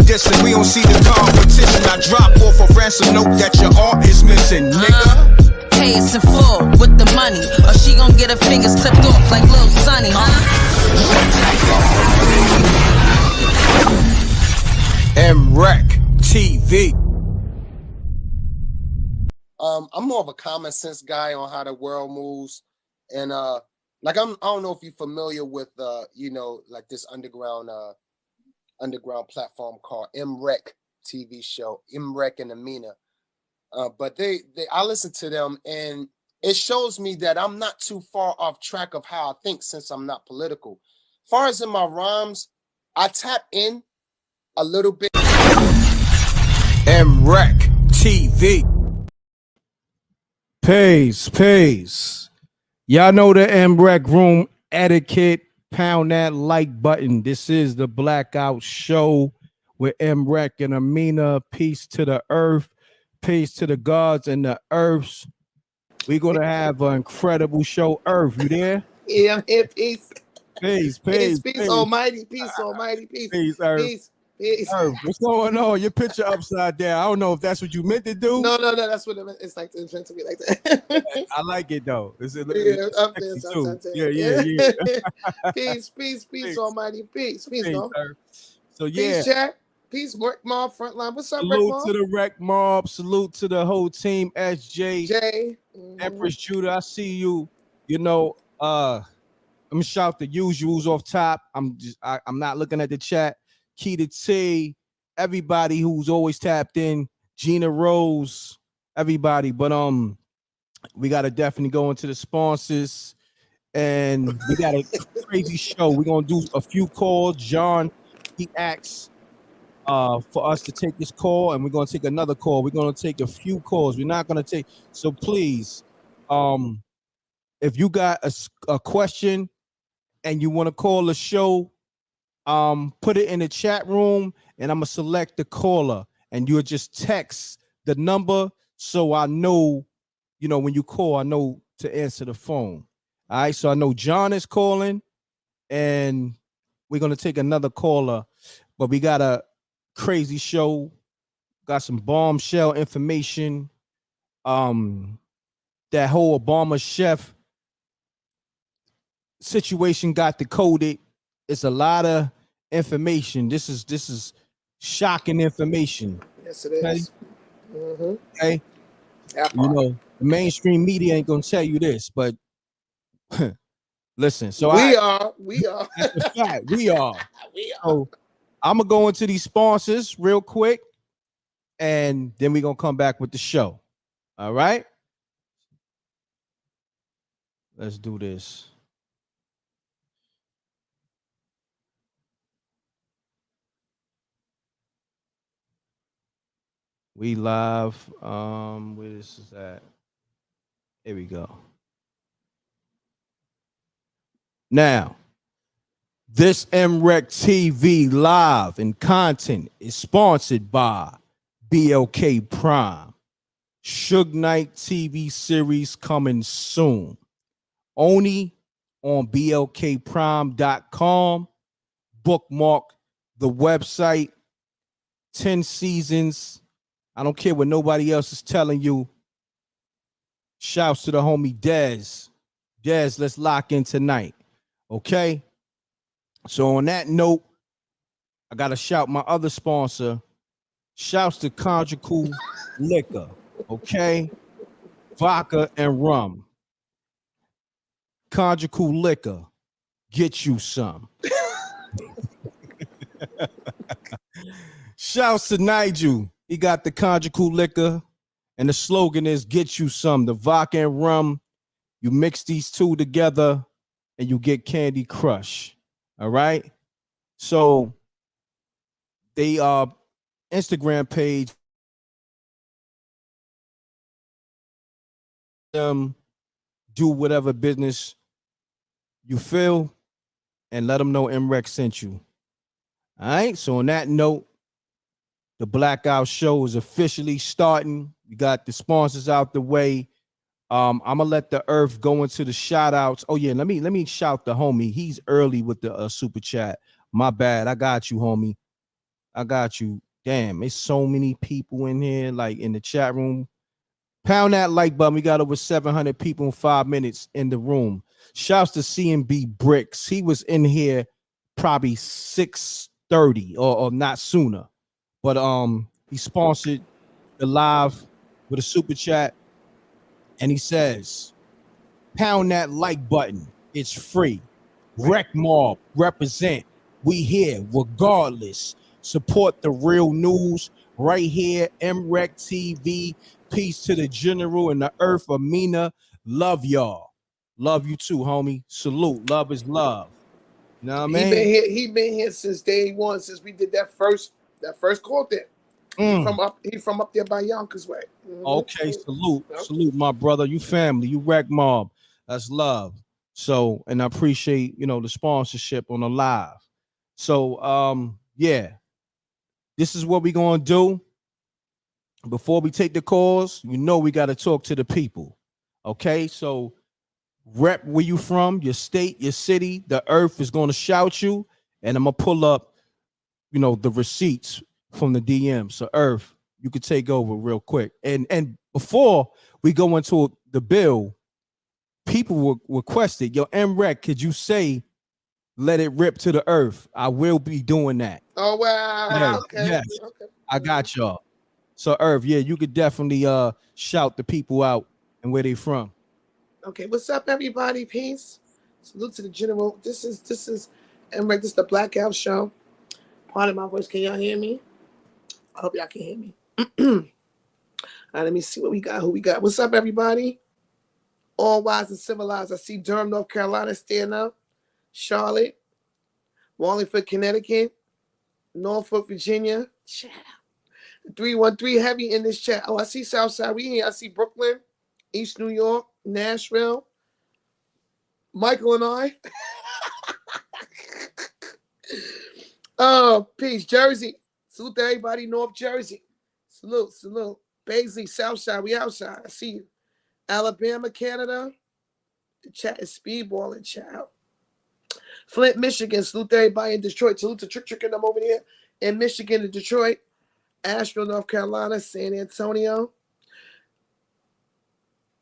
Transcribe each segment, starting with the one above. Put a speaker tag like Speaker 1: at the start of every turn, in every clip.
Speaker 1: Dissing, we don't see the competition. I drop off a ransom note that your art is missing, nigga.
Speaker 2: Pay us in full with the money, or she gon' get her fingers clipped off like Lil Sonny,
Speaker 1: MRecktv.
Speaker 3: I'm more of a common sense guy on how the world moves, and like I don't know if you're familiar with like this underground platform called M.Reck TV show, M.Reck and Amina. But I listen to them, and it shows me that I'm not too far off track of how I think, since I'm not political. As far as in my rhymes, I tap in a little bit.
Speaker 1: MRecktv.
Speaker 4: Peace. Y'all know the M.Reck room etiquette. Pound that like button. This is the Blackout Show with M.Reck and Amina. Peace to the earth. Peace to the gods and the earths. We're going to have an incredible show. Earth, you there?
Speaker 3: Yeah, I'm here. Peace.
Speaker 4: Peace,
Speaker 3: Almighty. Peace, Almighty. Peace,
Speaker 4: Earth.
Speaker 3: Peace.
Speaker 4: Earth, what's going on? Your picture upside down. I don't know if that's what you meant to do.
Speaker 3: No. That's what it's like. It's meant to be like that.
Speaker 4: I like it though. It's
Speaker 3: up there.
Speaker 4: Yeah.
Speaker 3: Peace, Almighty. Peace, no?
Speaker 4: So yeah.
Speaker 3: Peace, chat. Peace, Rec Mob Frontline. What's up,
Speaker 4: Salute
Speaker 3: Rec Mob?
Speaker 4: to the Rec Mob. Salute to the whole team. SJ, Empress Judah. I see you. I'm gonna shout the usuals off top. I'm not looking at the chat. Key to T, everybody who's always tapped in, Gina Rose, everybody. But we gotta definitely go into the sponsors, and we got a crazy show. We're gonna do a few calls. John, he asked for us to take this call, and we're gonna take another call. We're gonna take a few calls. We're not gonna take, so please, if you got a question and you want to call the show, put it in the chat room, and I'm gonna select the caller, and you'll just text the number so I know, when you call, I know to answer the phone. All right, so I know John is calling, and we're gonna take another caller, but we got a crazy show, got some bombshell information. That whole Obama chef situation got decoded. It's a lot of information. This is shocking information.
Speaker 3: Yes, it is.
Speaker 4: Okay. The mainstream media ain't gonna tell you this, but listen. So
Speaker 3: we are.
Speaker 4: That's a fact. We are. So I'm gonna go into these sponsors real quick, and then we're gonna come back with the show. All right. Let's do this. We live. Where this is at? Here we go. Now, this MRecktv live and content is sponsored by BLK Prime. Suge Knight TV series coming soon. Only on blkprime.com. Bookmark the website. 10 seasons. I don't care what nobody else is telling you. Shouts to the homie Dez. Dez, let's lock in tonight. Okay? So on that note, I got to shout my other sponsor. Shouts to Conjugal Liquor. Okay? Vodka and rum. Conjugal Liquor. Get you some. Shouts to Nigel. He got the Conjugal Liquor, and the slogan is "Get you some." The vodka and rum, you mix these two together, and you get Candy Crush. All right. So they Instagram page. Do whatever business you feel, and let them know M.Reck sent you. All right. So on that note, the Blackout Show is officially starting. We got the sponsors out the way. I'm gonna let the earth go into the shout outs. Oh yeah, let me shout the homie. He's early with the super chat. My bad. I got you, homie. I got you. Damn, it's so many people in here, like in the chat room. Pound that like button. We got over 700 people in 5 minutes in the room. Shouts to CMB Bricks. He was in here probably 6:30 or not sooner. But he sponsored the live with a super chat, and he says, pound that like button. It's free. Wreck Mob, represent. We here regardless. Support the real news right here. MRecktv. Peace to the general and the earth. Amina. Love y'all. Love you too, homie. Salute. Love is love. You know what I mean?
Speaker 5: He been here since day one, since we did that first call there. He from up there by Yonkers way. Mm-hmm.
Speaker 4: Okay, salute, my brother. You family, you Wreck Mob. That's love. So, and I appreciate the sponsorship on the live. So, yeah, this is what we're gonna do. Before we take the calls, we got to talk to the people. Okay, so rep where you from, your state, your city. The earth is gonna shout you, and I'm gonna pull up, the receipts from the DM. So, Earth, you could take over real quick. And before we go into the bill, people requested, yo, M.Reck, could you say, let it rip to the earth? I will be doing that.
Speaker 5: Oh, wow.
Speaker 4: Yes,
Speaker 5: Okay.
Speaker 4: yes. Okay. I got y'all. So, Earth, yeah, you could definitely shout the people out and where they from.
Speaker 5: Okay, what's up, everybody? Peace. Salute to the general. This is M.Reck. This is the Blackout Show. Part of my voice. Can y'all hear me? I hope y'all can hear me. All right, let me see what we got. Who we got? What's up, everybody? All wise and civilized. I see Durham, North Carolina, stand up. Charlotte, Wallingford, Connecticut, Norfolk, Virginia. Shout out. 313 heavy in this chat. Oh, I see Southside. We here. I see Brooklyn, East New York, Nashville. Michael and I. Oh, peace. Jersey. Salute to everybody. North Jersey. Salute. Baisley, Southside. We outside. I see you. Alabama, Canada. The chat is speedballing, child. Flint, Michigan. Salute to everybody in Detroit. Salute to Trick and them over there in Michigan and Detroit. Asheville, North Carolina. San Antonio.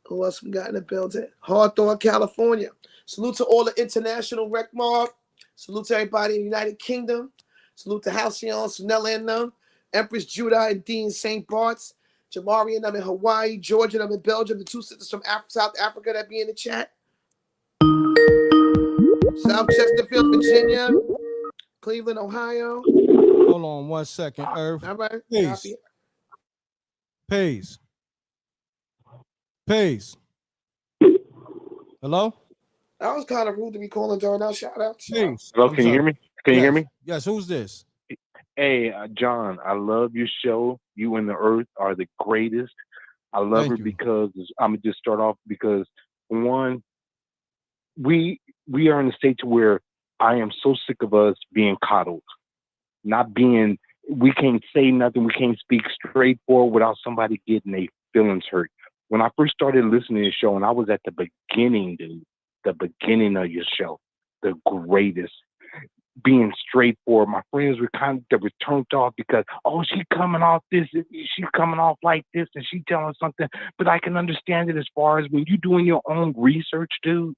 Speaker 5: Who else we got in the building? Hawthorne, California. Salute to all the international Wreck Mob. Salute to everybody in the United Kingdom. Salute to Halcyon, Sunella and them. Empress Judah and Dean St. Bart's. Jamari and them in Hawaii. Georgia and them in Belgium. The two sisters from South Africa that be in the chat. South Chesterfield, Virginia. Cleveland, Ohio.
Speaker 4: Hold on 1 second, Earth.
Speaker 5: All right.
Speaker 4: Peace. Hello?
Speaker 5: That was kind of rude to be calling during our shout out.
Speaker 6: Hello, can you hear me? Can you hear me?
Speaker 4: Yes, who's this?
Speaker 6: Hey, John, I love your show. You and the Earth are the greatest. I love her because I'm gonna just start off because one, we are in a state to where I am so sick of us being coddled, we can't say nothing, we can't speak straightforward without somebody getting their feelings hurt. When I first started listening to the show, and I was at the beginning, dude, the beginning of your show, the greatest, being straightforward. My friends were they were turned off because, oh, she's coming off this, she's coming off like this, and she telling something. But I can understand it as far as when you're doing your own research, dude,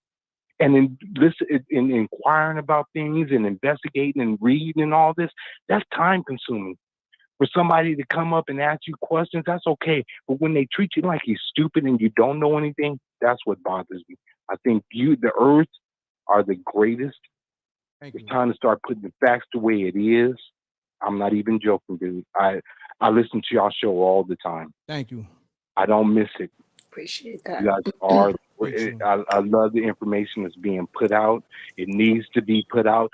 Speaker 6: and then listen and inquiring about things and investigating and reading and all this. That's time consuming. For somebody to come up and ask you questions, that's okay. But when they treat you like you're stupid and you don't know anything, that's what bothers me. I think you, the Earth, are the greatest. It's time to start putting the facts the way it is. I'm not even joking, dude. I listen to y'all show all the time.
Speaker 4: Thank you.
Speaker 6: I don't miss it.
Speaker 5: Appreciate that.
Speaker 6: You guys are. I love the information that's being put out. It needs to be put out.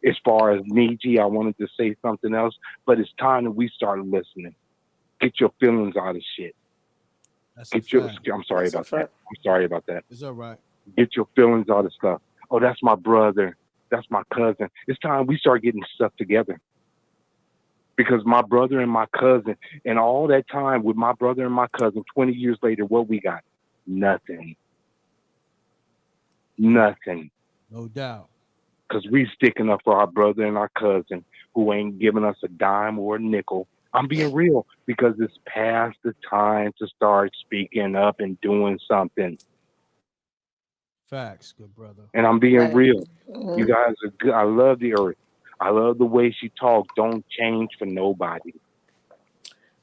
Speaker 6: As far as Niji, I wanted to say something else, but it's time that we start listening. Get your feelings out of shit. I'm sorry about that. I'm sorry about that.
Speaker 4: It's all right.
Speaker 6: Get your feelings out of stuff. Oh, that's my brother. That's my cousin. It's time we start getting stuff together. Because my brother and my cousin, and all that time with my brother and my cousin, 20 years later, what we got? Nothing. Nothing.
Speaker 4: No doubt.
Speaker 6: Because we sticking up for our brother and our cousin who ain't giving us a dime or a nickel. I'm being real because it's past the time to start speaking up and doing something.
Speaker 4: Facts, good brother.
Speaker 6: And I'm being real.
Speaker 5: Mm-hmm.
Speaker 6: You guys are good. I love the earth. I love the way she talks. Don't change for nobody.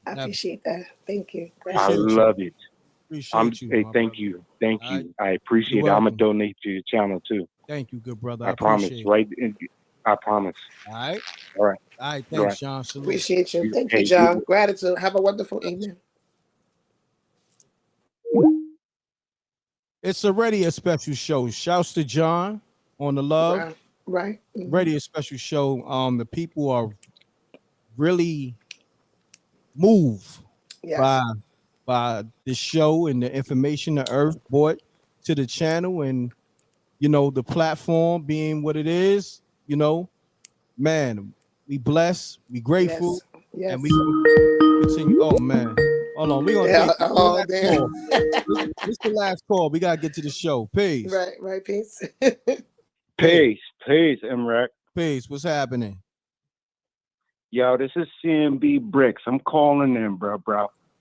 Speaker 5: I appreciate that. Thank you.
Speaker 6: I love it.
Speaker 4: Appreciate you.
Speaker 6: Hey, thank
Speaker 4: brother.
Speaker 6: you. Thank
Speaker 4: All
Speaker 6: you.
Speaker 4: right.
Speaker 6: I appreciate
Speaker 4: You're
Speaker 6: it. I'm
Speaker 4: welcome.
Speaker 6: going to donate to your channel too.
Speaker 4: Thank you, good brother.
Speaker 6: I promise.
Speaker 4: appreciate
Speaker 6: Right? I promise.
Speaker 4: it. All right.
Speaker 6: All right.
Speaker 4: All right.
Speaker 6: All
Speaker 4: Thanks,
Speaker 6: right.
Speaker 4: Sean. Salute.
Speaker 5: Appreciate you. Thank
Speaker 6: Hey,
Speaker 5: you, John. Gratitude. Have a wonderful evening.
Speaker 4: It's already a special show. Shouts to John on the love.
Speaker 5: Right. Mm-hmm.
Speaker 4: Already a special show. The people are really moved by the show and the information the earth brought to the channel, and the platform being what it is. Man, we blessed, we grateful,
Speaker 5: Yes.
Speaker 4: and we continue. Oh man, hold on, we gonna take
Speaker 5: Oh damn.
Speaker 4: call. This the last call. We gotta get to the show. Peace.
Speaker 5: Right. Peace.
Speaker 6: Peace, M.Reck.
Speaker 4: Peace. What's happening?
Speaker 6: Yo, this is CMB Bricks. I'm calling in, bro.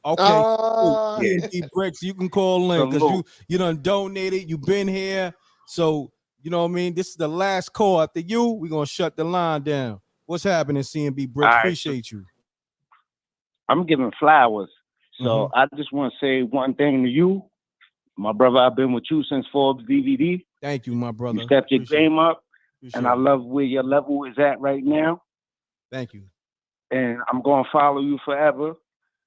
Speaker 4: Okay. CMB Bricks, you can call in because you done donated. You've been here, so you know what I mean. This is the last call. After you, we're gonna shut the line down. What's happening, CMB Bricks? Appreciate you.
Speaker 6: I'm giving flowers. So I just want to say one thing to you, my brother. I've been with you since Forbes DVD.
Speaker 4: Thank you, my brother.
Speaker 6: You stepped your game up, and I
Speaker 4: it.
Speaker 6: love where your level is at right now.
Speaker 4: Thank you.
Speaker 6: And I'm going to follow you forever,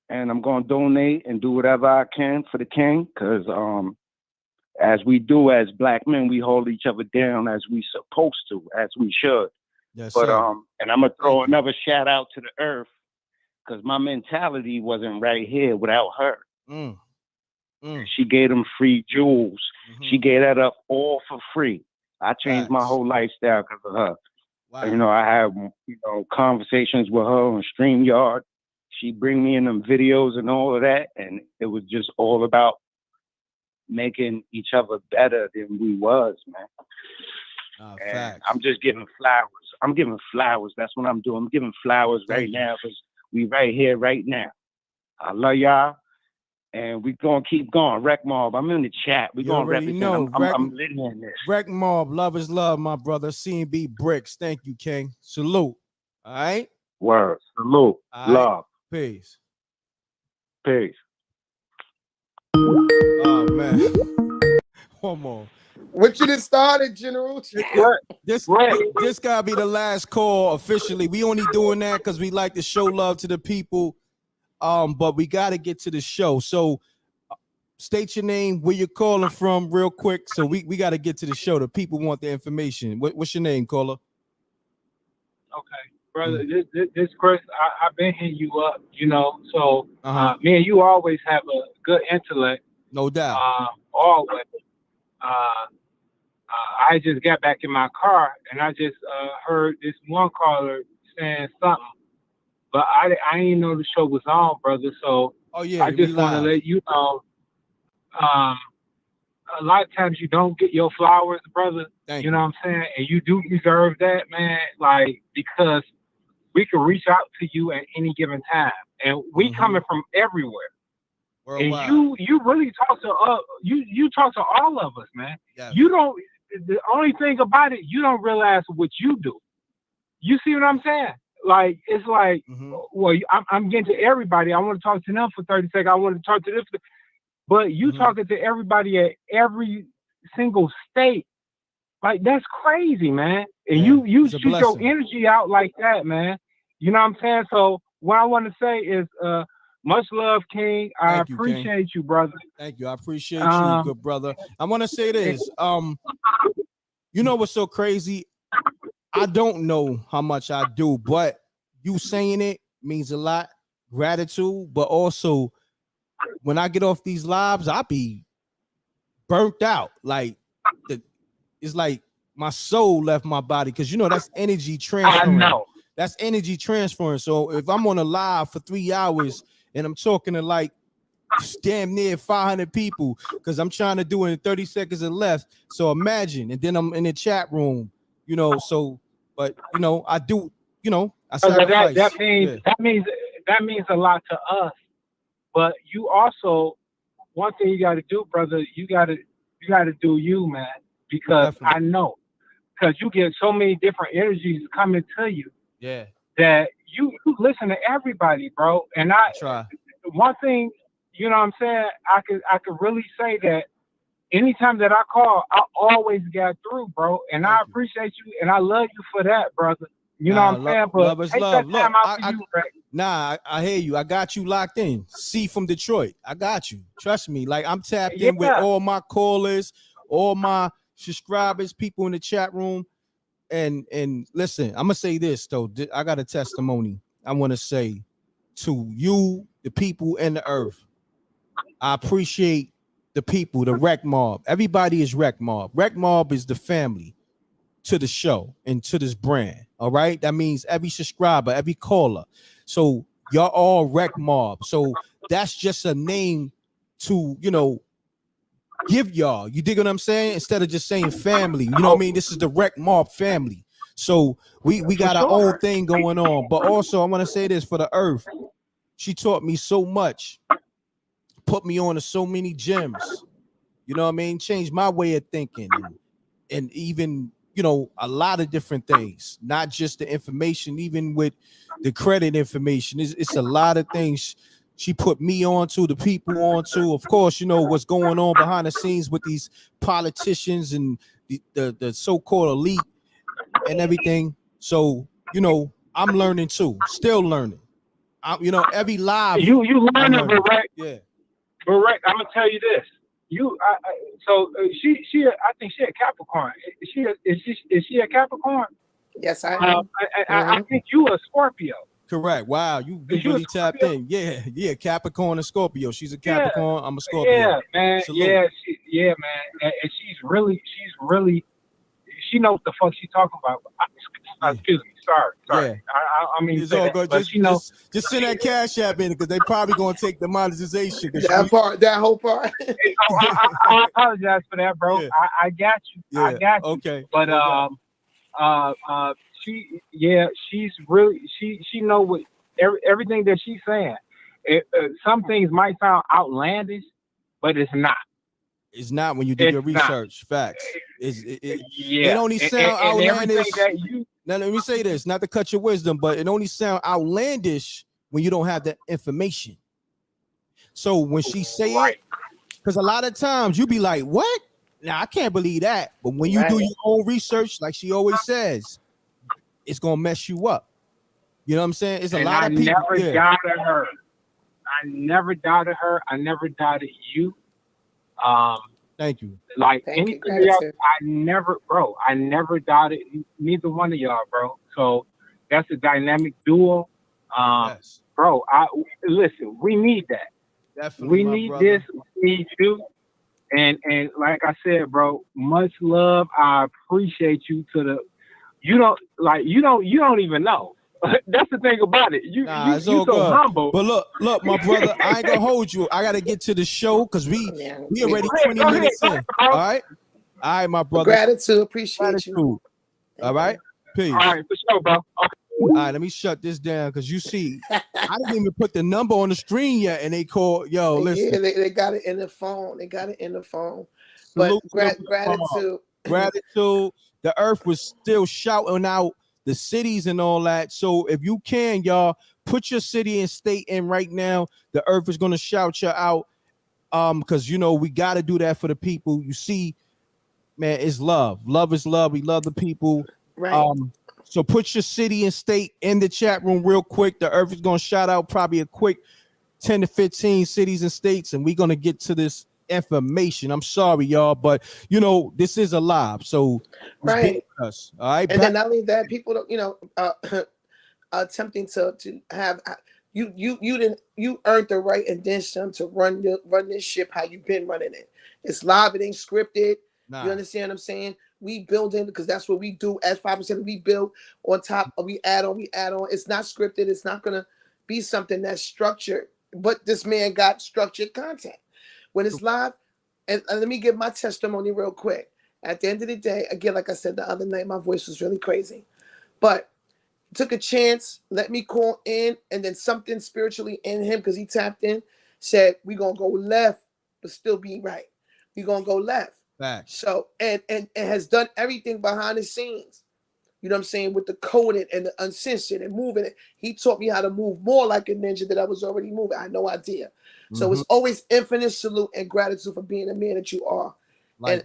Speaker 6: and I'm going to donate and do whatever I can for the king, because as we do as black men, we hold each other down as we supposed to, as we should.
Speaker 4: Yes,
Speaker 6: but
Speaker 4: sir.
Speaker 6: And I'm going to throw another shout out to the earth, because my mentality wasn't right here without her. She gave them free jewels. She gave that up all for free. I changed my whole lifestyle because of her. Wow. I have conversations with her on StreamYard. She bring me in them videos and all of that, and it was just all about making each other better than we was, man. And I'm just giving flowers. I'm giving flowers. That's what I'm doing. I'm giving flowers right now because we right here, right now. I love y'all, and we gonna keep going. Wreck Mob, I'm in the chat. We gonna represent. I'm living in this.
Speaker 4: Wreck Mob, love is love, my brother. CMB Bricks, thank you, King. Salute. All right.
Speaker 6: Word. Salute. Love.
Speaker 4: Peace.
Speaker 6: Peace.
Speaker 4: Oh man. One more.
Speaker 5: What you just started, General?
Speaker 4: This gotta be the last call officially. We only doing that because we like to show love to the people. But we gotta get to the show. So state your name, where you're calling from, real quick. So we gotta get to the show. The people want the information. What's your name, caller?
Speaker 7: Okay, brother. This Chris, I've been hitting you up, So me and you always have a good intellect.
Speaker 4: No doubt.
Speaker 7: Always. I just got back in my car and I just heard this one caller saying something, but I didn't know the show was on, brother. So I just want to let you know. A lot of times you don't get your flowers, brother. You know what I'm saying? And you do deserve that, man. Like, because we can reach out to you at any given time, and we coming from everywhere. Worldwide. And you really talk to you talk to all of us, man. Yes. You don't. The only thing about it, you don't realize what you do. You see what I'm saying? Like, it's like, well, I'm getting to everybody. I want to talk to them for 30 seconds. I want to talk to this, but you talking to everybody at every single state. Like, that's crazy, man. And you shoot your energy out like that, man. You know what I'm saying? So what I want to say is, much love, King. I appreciate you, brother.
Speaker 4: Thank you. I appreciate you, good brother. I want to say this. You know what's so crazy? I don't know how much I do, but you saying it means a lot. Gratitude, but also when I get off these lives, I be burnt out. Like it's like my soul left my body, because that's energy transferring.
Speaker 7: I know.
Speaker 4: That's energy transferring. So if I'm on a live for 3 hours and I'm talking to like damn near 500 people because I'm trying to do it in 30 seconds or less. So imagine, and then I'm in the chat room, you know. So, but you know, I do, you know, I sacrifice.
Speaker 7: That means a lot to us. But you also, one thing you got to do, brother, you got to do you, man, because
Speaker 4: Definitely.
Speaker 7: I know, because you get so many different energies coming to you.
Speaker 4: Yeah.
Speaker 7: That you listen to everybody, bro. And I
Speaker 4: try.
Speaker 7: One thing, you know what I'm saying, I could really say that anytime that I call, I always get through, bro. And I appreciate you and I love you for that, brother. You know what I'm saying? But
Speaker 4: love is
Speaker 7: take
Speaker 4: love.
Speaker 7: that time
Speaker 4: Look,
Speaker 7: out for you, Reck.
Speaker 4: Nah, I hear you. I got you locked in. C from Detroit. I got you. Trust me. Like I'm tapped in with all my callers, all my subscribers, people in the chat room. And listen, I'm gonna say this though. I got a testimony I want to say to you, the people, and the earth. I appreciate the people, the Rec Mob. Everybody is Rec Mob. Rec Mob is the family to the show and to this brand. All right. That means every subscriber, every caller. So y'all all Rec Mob. So that's just a name to, you know, give y'all. You dig what I'm saying? Instead of just saying family. You know what I mean? This is the Rec Mob family. So we got our own thing going on. But also I want to say this for the earth. She taught me so much, put me on to so many gems. You know what I mean? Changed my way of thinking and even, you know, a lot of different things, not just the information, even with the credit information. It's a lot of things she put me onto, the people onto. Of course, you know what's going on behind the scenes with these politicians and the so-called elite and everything. So, you know, I'm learning too, still learning. You know, every live
Speaker 7: You learning, Reck.
Speaker 4: Yeah.
Speaker 7: But Reck, I'm gonna tell you this. She I think she a Capricorn. Is she a Capricorn?
Speaker 5: Yes, I am.
Speaker 7: I think you a Scorpio.
Speaker 4: Correct. Wow, you really tapped in. Yeah, Capricorn and Scorpio. She's a Capricorn. I'm a Scorpio.
Speaker 7: Yeah, man.
Speaker 4: Salute.
Speaker 7: Yeah, man. And she's really, she knows what the fuck she's talking about. Excuse me. Sorry.
Speaker 4: Yeah.
Speaker 7: I mean,
Speaker 4: it's all good. Just send that cash app in because they probably gonna take the monetization.
Speaker 5: That whole part.
Speaker 7: I apologize for that, bro. Yeah. I got you.
Speaker 4: Yeah.
Speaker 7: I got you.
Speaker 4: Okay.
Speaker 7: But she's really she know what everything that she's saying. Some things might sound outlandish, but it's not.
Speaker 4: It's not when you do your research. Facts. It only sound outlandish. Now let me say this, not to cut your wisdom, but it only sound outlandish when you don't have that information. So when she say it, because a lot of times you be like, what? Now I can't believe that. But when you do your own research, like she always says, it's gonna mess you up. You know what I'm saying? It's a lot of people.
Speaker 7: I never doubted her. I never doubted her. I never doubted you.
Speaker 4: Thank you.
Speaker 7: Like anything else, I never doubted neither one of y'all, bro. So that's a dynamic duo.
Speaker 4: Yes.
Speaker 7: Bro, listen, we need that.
Speaker 4: Definitely,
Speaker 7: we need
Speaker 4: brother.
Speaker 7: This, we need you. And like I said, bro, much love. I appreciate you you don't even know. That's the thing about it. You so good. Humble.
Speaker 4: But look, my brother, I ain't gonna hold you. I gotta get to the show because we already 20 minutes in. All right, my brother.
Speaker 5: Gratitude, appreciate you.
Speaker 4: All right, peace.
Speaker 7: All right, for sure, bro. Okay.
Speaker 4: All right, let me shut this down because you see, I didn't even put the number on the screen yet, and they call. Yo, listen.
Speaker 5: Yeah, they got it in the phone. But gratitude.
Speaker 4: Gratitude. The earth was still shouting out the cities and all that. So if you can, y'all, put your city and state in right now. The earth is gonna shout you out. Because you know we gotta do that for the people. You see, man, it's love. Love is love. We love the people.
Speaker 5: Right.
Speaker 4: So put your city and state in the chat room real quick. The earth is gonna shout out probably a quick 10 to 15 cities and states, and we're gonna get to this information. I'm sorry, y'all, but you know this is a live, so us. All right,
Speaker 5: and then not only that, people don't, attempting to have you earned the right and then some to run this ship how you've been running it. It's live, it ain't scripted. You understand what I'm saying? We build in because that's what we do. As 5%, we build on top, we add on. It's not scripted. It's not gonna be something that's structured. but this man got structured content. When it's live, and let me give my testimony real quick. At the end of the day, again, like I said the other night, my voice was really crazy. But took a chance, let me call in, and then something spiritually in him, because he tapped in, said, we're going to go left, but still be right. We're going to go left.
Speaker 4: Back.
Speaker 5: So, and has done everything behind the scenes. You know what I'm saying? With the coding and the uncensored and moving it. He taught me how to move more like a ninja that I was already moving. I had no idea. So it's always infinite salute and gratitude for being the man that you are. And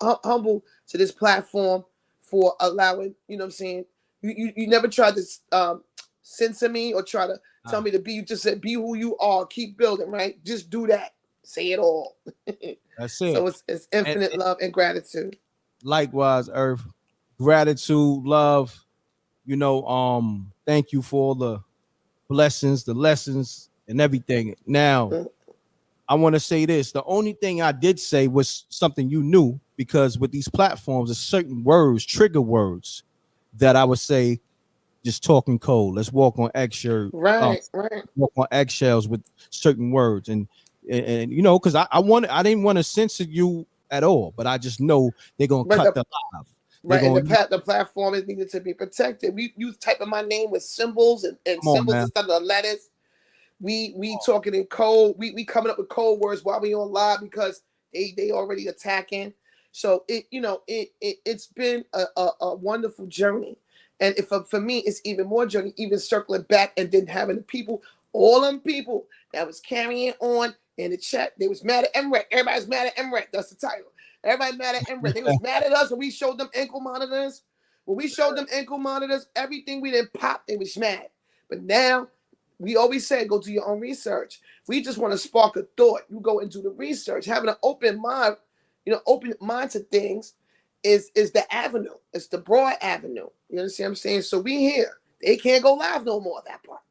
Speaker 5: humble to this platform for allowing, you know what I'm saying? You never tried to censor me or try to tell me to be. You just said, be who you are. Keep building, right? Just do that. Say it all.
Speaker 4: That's it.
Speaker 5: So it's infinite love and gratitude.
Speaker 4: Likewise, Earth. Gratitude, love. You know, thank you for all the blessings, the lessons, and everything. Now, I want to say this. The only thing I did say was something you knew, because with these platforms, there's certain words, trigger words, that I would say, just talking cold. Let's walk on eggshells.
Speaker 5: Right.
Speaker 4: Walk on eggshells with certain words, and you know, because I didn't want to censor you at all, but I just know they're gonna cut the live.
Speaker 5: Right, and the platform is needed to be protected. You typing my name with symbols and symbols instead of letters. We talking in code. We coming up with code words while we on live because they already attacking. So it's been a wonderful journey, and if for me it's even more journey, even circling back and then having the people, all them people that was carrying on in the chat, they was mad at M.Reck. Everybody's mad at M.Reck. That's the title. Everybody mad at M.Reck. They was mad at us when we showed them ankle monitors. When we showed them ankle monitors, everything we didn't pop, they was mad. But now, we always say, go do your own research. We just want to spark a thought. You go and do the research. Having an open mind, open mind to things is the avenue. It's the broad avenue. You understand what I'm saying? So we here. They can't go live no more, that part.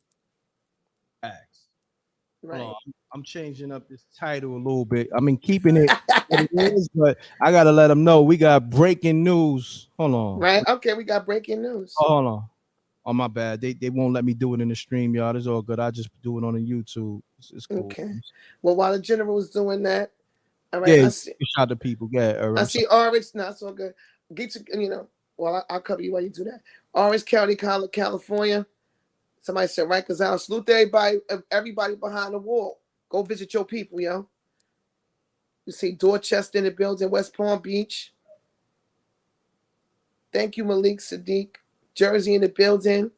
Speaker 4: Right. I'm changing up this title a little bit. I mean, keeping it what it is, but I gotta let them know we got breaking news. Hold on.
Speaker 5: Right. Okay, we got breaking news.
Speaker 4: Oh, hold on. Oh, my bad. They won't let me do it in the stream, y'all. It's all good. I just do it on the YouTube. It's cool.
Speaker 5: Okay. Well, while the general was doing that, all right.
Speaker 4: Yeah, shout to people. Yeah.
Speaker 5: I see Orange. No, it's all good. Get you. Well, I'll cover you while you do that. Orange County, California. Somebody said, right, because I'll salute everybody behind the wall. Go visit your people, yo. You see Dorchester in the building, West Palm Beach. Thank you, Malik Sadiq. Jersey in the building.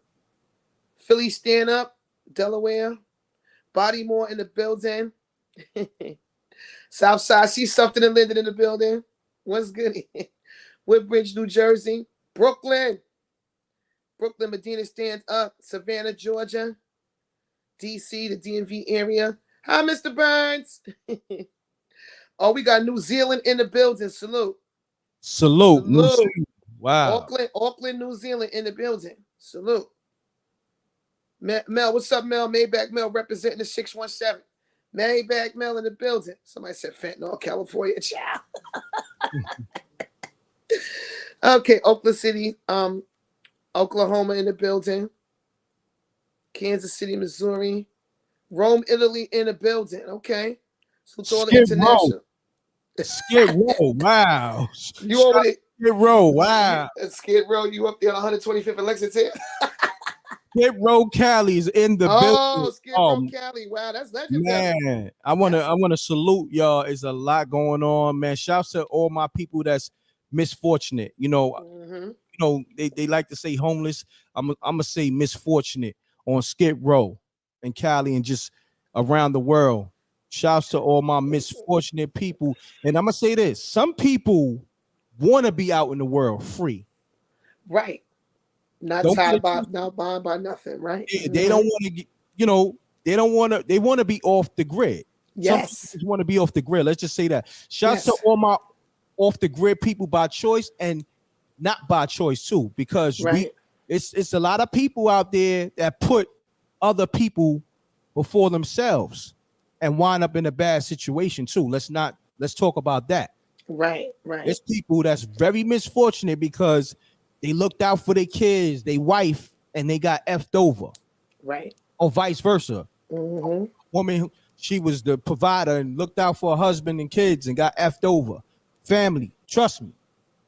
Speaker 5: Philly stand up, Delaware. Bodymore in the building. Southside, see something in Linden in the building. What's good? Woodbridge, New Jersey. Brooklyn, Medina stand up. Savannah, Georgia. DC, the DMV area. Hi, Mr. Burns. Oh, we got New Zealand in the building. Salute.
Speaker 4: New Zealand. Wow.
Speaker 5: Auckland, New Zealand in the building. Salute. Mel, what's up, Mel? Maybach Mel representing the 617. Maybach Mel in the building. Somebody said fentanyl, California. Ciao. Okay, Oakland City, Oklahoma in the building. Kansas City, Missouri. Rome, Italy in the building. Okay. So it's all the international.
Speaker 4: Skid Row. Wow.
Speaker 5: You already
Speaker 4: Skid Row. Wow.
Speaker 5: Skid Row, you up there on 125th and Lexington?
Speaker 4: Skid Row Cali is in the building.
Speaker 5: Oh, Skid Row Cali. Wow, that's legendary.
Speaker 4: Man, I wanna salute y'all. There's a lot going on, man. Shouts to all my people that's misfortunate. You know, they like to say homeless. I'm gonna say misfortunate on Skid Row and Cali and just around the world. Shouts to all my misfortunate people. And I'm gonna say this: some people want to be out in the world free,
Speaker 5: right? Not bound by nothing, right?
Speaker 4: They don't want to, they want to be off the grid.
Speaker 5: Yes,
Speaker 4: some want to be off the grid. Let's just say that. Shouts to all my off the grid people by choice and not by choice too, because it's a lot of people out there that put other people before themselves and wind up in a bad situation too. Let's talk about that.
Speaker 5: Right.
Speaker 4: It's people that's very misfortunate because they looked out for their kids, their wife, and they got effed over.
Speaker 5: Right.
Speaker 4: Or vice versa. woman, she was the provider and looked out for her husband and kids and got effed over. Family, trust me,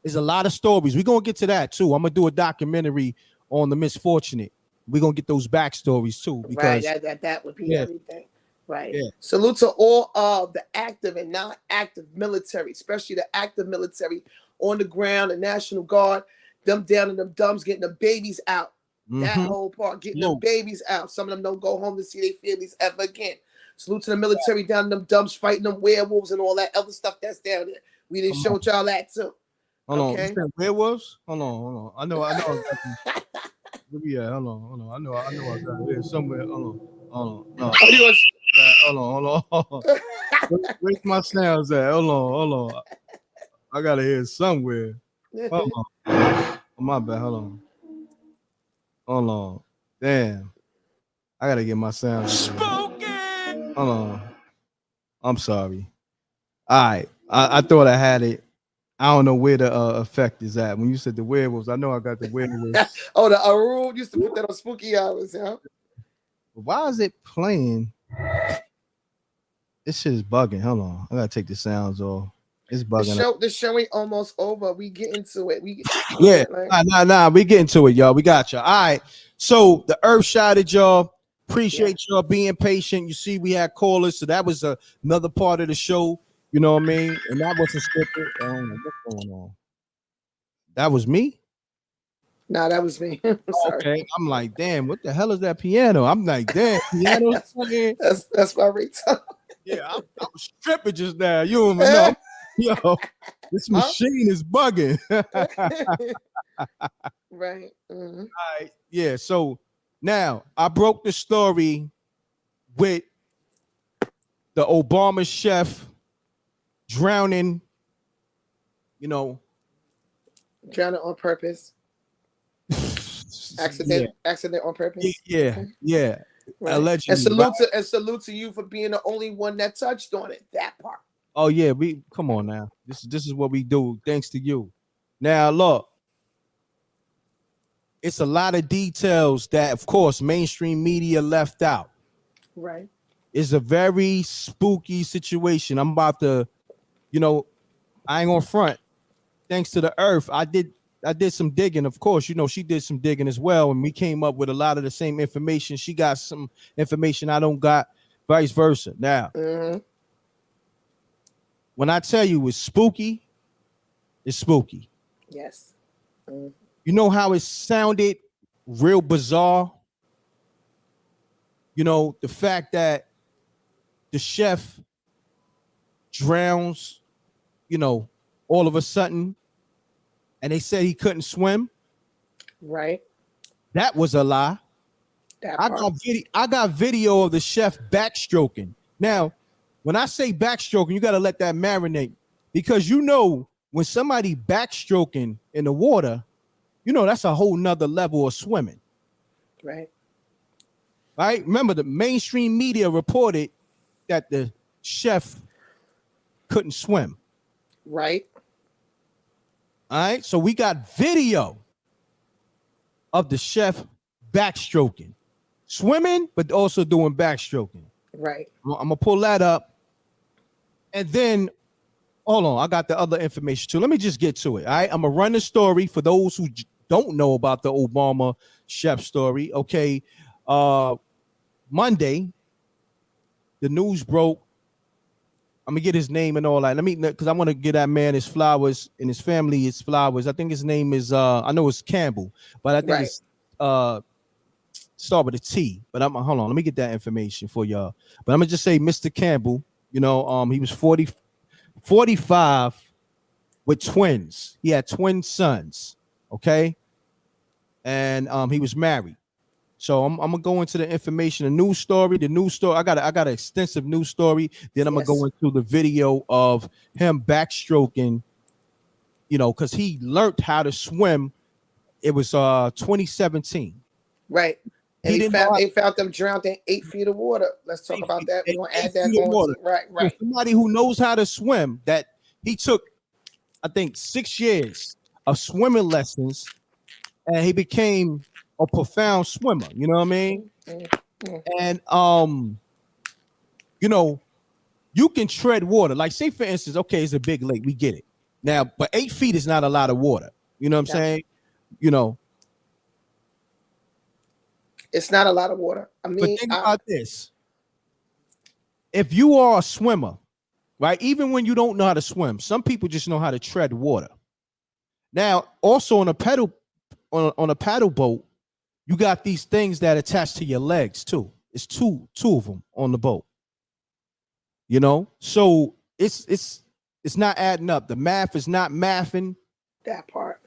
Speaker 4: there's a lot of stories. We're gonna get to that too. I'm gonna do a documentary on the Misfortunate. We're gonna get those backstories too, because
Speaker 5: that would be
Speaker 4: yeah,
Speaker 5: everything. Right.
Speaker 4: yeah.
Speaker 5: Salute to all of the active and non-active military, especially the active military on the ground, the National Guard, them down in them dumps, getting the babies out. That whole part, getting the babies out. Some of them don't go home to see their families ever again. Salute to the military down in them dumps, fighting them werewolves and all that other stuff that's down there. We didn't show y'all that too.
Speaker 4: Hold on. Werewolves? Hold on. I know. Where we at? Hold on. I know. I got it somewhere. Hold on. No. Hold on. Where's my sounds at? Hold on. I gotta hear somewhere. Hold on. Oh, my bad. Hold on. Damn. I gotta get my sounds. Spoken. Hold on. I'm sorry. All right. I thought I had it. I don't know where the effect is at. When you said the werewolves, I know I got the werewolves.
Speaker 5: Oh, the Arul used to put that on spooky hours, huh?
Speaker 4: Why is it playing? This shit is bugging. Hold on. I gotta take the sounds off. It's bugging.
Speaker 5: The show ain't almost over. We get into it.
Speaker 4: Nah. We get into it, y'all. We got y'all. All right. So the earth shouted, y'all. Appreciate y'all being patient. You see, we had callers, so that was another part of the show. You know what I mean? And that wasn't scripted. I don't know what's going on. That was me?
Speaker 5: Nah, that was me.
Speaker 4: Okay. I'm like, damn, what the hell is that piano? I'm like, damn, piano.
Speaker 5: That's my ringtone.
Speaker 4: Yeah, I was stripping just now. You don't even know. Yo, this machine is bugging.
Speaker 5: Right. Mm-hmm.
Speaker 4: All right. Yeah. So now I broke the story with the Obama chef drowning,
Speaker 5: drowning on purpose. Accident on purpose.
Speaker 4: Yeah. Right. Allegedly.
Speaker 5: And salute to you for being the only one that touched on it. That part.
Speaker 4: Oh yeah, we come on now. This is what we do. Thanks to you. Now look, it's a lot of details that, of course, mainstream media left out.
Speaker 5: Right.
Speaker 4: It's a very spooky situation. I'm about to, I ain't gonna front. Thanks to the earth, I did some digging. Of course, she did some digging as well, and we came up with a lot of the same information. She got some information I don't got, vice versa. Now, when I tell you it's spooky, it's spooky.
Speaker 5: Yes.
Speaker 4: You know how it sounded real bizarre? The fact that the chef drowns, all of a sudden, and they said he couldn't swim.
Speaker 5: Right.
Speaker 4: That was a lie. I got video of the chef backstroking. Now, when I say backstroking, you got to let that marinate, because when somebody backstroking in the water, that's a whole nother level of swimming.
Speaker 5: Right.
Speaker 4: Right. Remember, the mainstream media reported that the chef couldn't swim.
Speaker 5: Right.
Speaker 4: All right. So we got video of the chef backstroking, swimming, but also doing backstroking.
Speaker 5: Right.
Speaker 4: I'm going to pull that up. And then, hold on, I got the other information too. Let me just get to it. All right. I'm going to run the story for those who don't know about the Obama chef story. Okay. Monday, the news broke. I'm gonna get his name and all that. Because I want to get that man his flowers and his family his flowers. I think his name is I know it's Campbell, but I think it's start with a T. But hold on, let me get that information for y'all. But I'm gonna just say Mr. Campbell. He was 45 with twins. He had twin sons. Okay, and he was married. So I'm gonna go into the information, the news story. I got an extensive news story. Then I'm gonna go into the video of him backstroking. Because he learned how to swim. It was 2017.
Speaker 5: Right. And they found them drowned in 8 feet of water. Let's talk about that. We're gonna add that on. Right.
Speaker 4: So somebody who knows how to swim, that he took, I think, 6 years of swimming lessons, and he became a profound swimmer, you know what I mean? And you know, you can tread water. Like, say for instance, okay, it's a big lake, we get it. Now, but 8 feet is not a lot of water. You know what I'm saying? You know,
Speaker 5: it's not a lot of water. I
Speaker 4: but
Speaker 5: mean,
Speaker 4: think about this. If you are a swimmer, right? Even when you don't know how to swim, some people just know how to tread water. Now, also on a paddle boat, you got these things that attach to your legs too. It's two of them on the boat. You know, so it's not adding up. The math is not mathing.
Speaker 5: That part.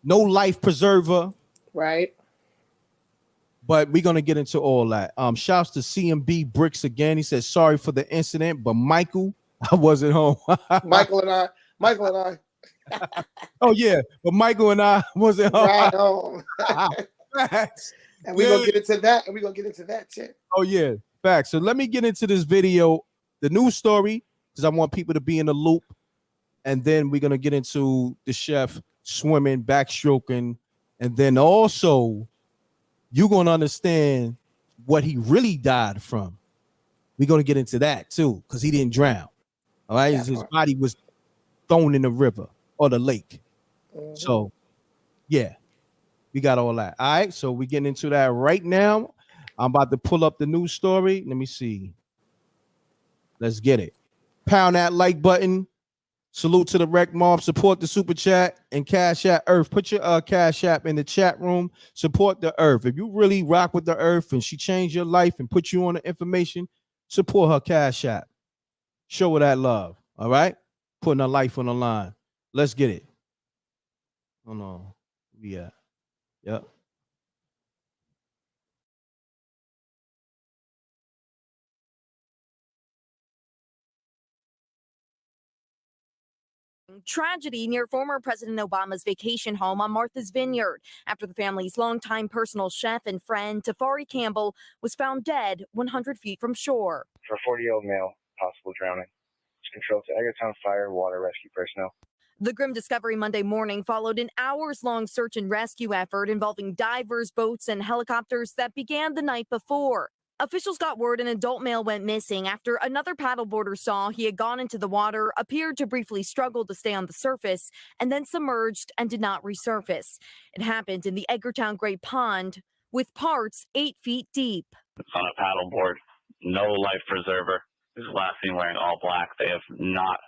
Speaker 4: No life preserver.
Speaker 5: Right.
Speaker 4: But we're gonna get into all that. Shouts to CMB Bricks again. He says sorry for the incident, but Michael, I wasn't home.
Speaker 5: Michael and I.
Speaker 4: Oh yeah, but Michael and I wasn't home.
Speaker 5: Right home. And we're gonna get into that, and we're gonna get into that too.
Speaker 4: Oh yeah, facts. So let me get into this video, the news story, because I want people to be in the loop, and then we're gonna get into the chef swimming, backstroking, and then also you're gonna understand what he really died from. We're gonna get into that too, because he didn't drown. All right, his body was thrown in the river or the lake. Mm-hmm. So yeah, we got all that. All right, so we're getting into that right now. I'm about to pull up the news story. Let me see. Let's get it. Pound that like button. Salute to the Rec Mob. Support the super chat and Cash App Earth. Put your Cash App in the chat room. Support the Earth. If you really rock with the Earth and she changed your life and put you on the information, support her Cash App. Show her that love. All right? Putting her life on the line. Let's get it. Oh no. Yeah. Yep.
Speaker 8: Tragedy near former President Obama's vacation home on Martha's Vineyard after the family's longtime personal chef and friend, Tafari Campbell, was found dead 100 feet from shore.
Speaker 9: For a 40-year-old male, possible drowning. Control to Edgartown Fire Water Rescue personnel.
Speaker 8: The grim discovery Monday morning followed an hours-long search and rescue effort involving divers, boats, and helicopters that began the night before. Officials got word an adult male went missing after another paddleboarder saw he had gone into the water, appeared to briefly struggle to stay on the surface, and then submerged and did not resurface. It happened in the Edgartown Great Pond, with parts 8 feet deep.
Speaker 10: It's on a paddleboard, no life preserver. He was last seen wearing all black. They have not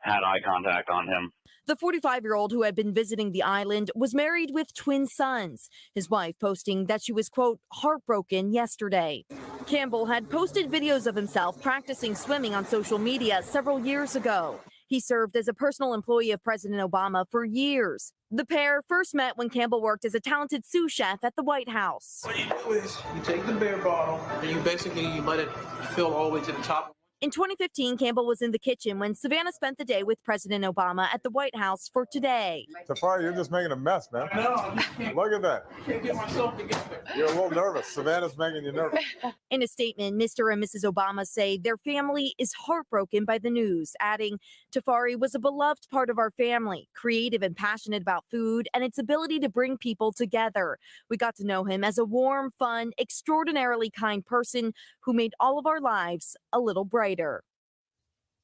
Speaker 10: had eye contact on him.
Speaker 8: The 45-year-old who had been visiting the island was married with twin sons, his wife posting that she was, quote, heartbroken yesterday. Campbell had posted videos of himself practicing swimming on social media several years ago. He served as a personal employee of President Obama for years. The pair first met when Campbell worked as a talented sous chef at the White House.
Speaker 11: What you do is you take the beer bottle and you let it fill all the way to the top.
Speaker 8: In 2015, Campbell was in the kitchen when Savannah spent the day with President Obama at the White House for Today.
Speaker 12: Tafari, you're just making a mess, man.
Speaker 11: No,
Speaker 12: look at that.
Speaker 11: I can't get myself together.
Speaker 12: You're a little nervous. Savannah's making you nervous.
Speaker 8: In a statement, Mr. and Mrs. Obama say their family is heartbroken by the news, adding, Tafari was a beloved part of our family, creative and passionate about food and its ability to bring people together. We got to know him as a warm, fun, extraordinarily kind person who made all of our lives a little brighter.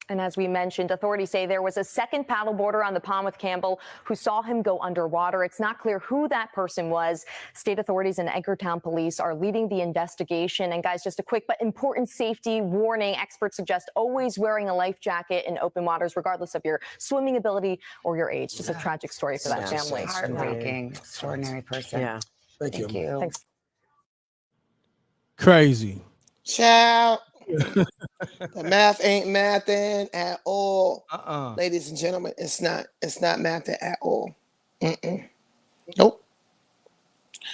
Speaker 13: And as we mentioned, authorities say there was a second paddleboarder on the pond with Campbell who saw him go underwater. It's not clear who that person was. State authorities and Edgartown police are leading the investigation. And guys, just a quick but important safety warning. Experts suggest always wearing a life jacket in open waters, regardless of your swimming ability or your age. Just a tragic story for that family.
Speaker 14: Heartbreaking, extraordinary person.
Speaker 5: Yeah. Thank you.
Speaker 14: Thanks.
Speaker 4: Crazy.
Speaker 5: Ciao. The math ain't mathing at all. Ladies and gentlemen, it's not mathing at all. Nope.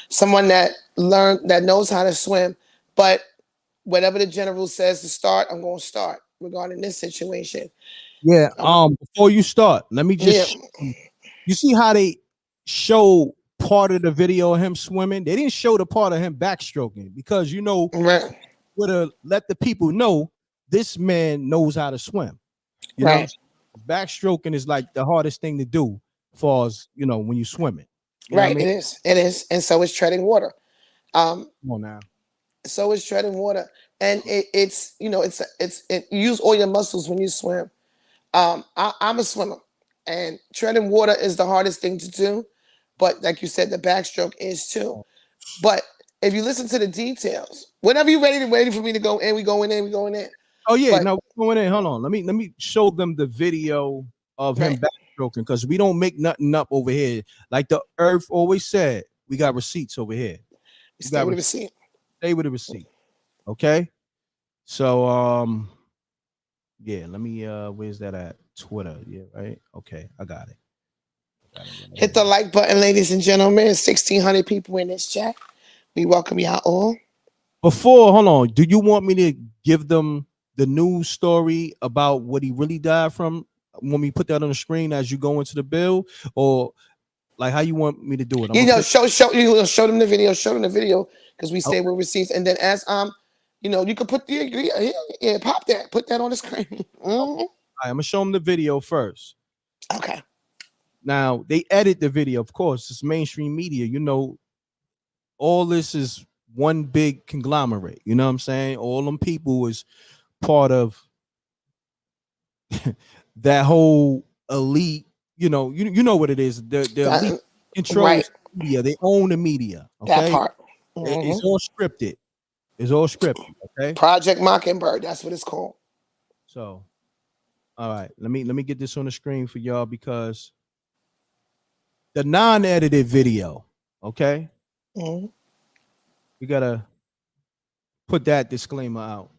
Speaker 5: Someone that knows how to swim, but whatever the general says to start, I'm going to start regarding this situation.
Speaker 4: Yeah. Before you start, let me just you see how they show part of the video of him swimming? They didn't show the part of him backstroking because would have let the people know this man knows how to swim. You know, backstroking is like the hardest thing to do for us, you know, when you're swimming. You know what I mean?
Speaker 5: It is. And so is treading water.
Speaker 4: Come on now.
Speaker 5: So is treading water. and it's you know you use all your muscles when you swim. I'm a swimmer, and treading water is the hardest thing to do, but like you said, the backstroke is too. But if you listen to the details, whenever you're ready for me to go in, we going in, we going in.
Speaker 4: Oh yeah,
Speaker 5: But,
Speaker 4: no, we're going in. Hold on, let me show them the video of him backstroking, because we don't make nothing up over here. Like the Earth always said, we got receipts over here.
Speaker 5: Stay with the receipt.
Speaker 4: Stay with the receipt. Okay. So yeah, let me where's that at? Twitter. Yeah, right. Okay, I got it.
Speaker 5: Hit the like button, ladies and gentlemen. 1,600 people in this chat. We welcome y'all all.
Speaker 4: Before, hold on. Do you want me to give them the news story about what he really died from? Want me to put that on the screen as you go into the bill, or like how you want me to do it?
Speaker 5: Show them the video. Show them the video, because we say we're receipts, and then as you can put pop that, put that on the screen.
Speaker 4: All right, I'm gonna show them the video first.
Speaker 5: Okay.
Speaker 4: Now they edit the video, of course. It's mainstream media. You know, all this is one big conglomerate. You know what I'm saying? All them people is part of that whole elite. You know what it is. The elite controls media. They own the media. Okay,
Speaker 5: that part.
Speaker 4: It's all scripted. It's all scripted. Okay.
Speaker 5: Project Mockingbird. That's what it's called.
Speaker 4: So, all right. Let me get this on the screen for y'all, because the non-edited video. Okay. We gotta put that disclaimer out.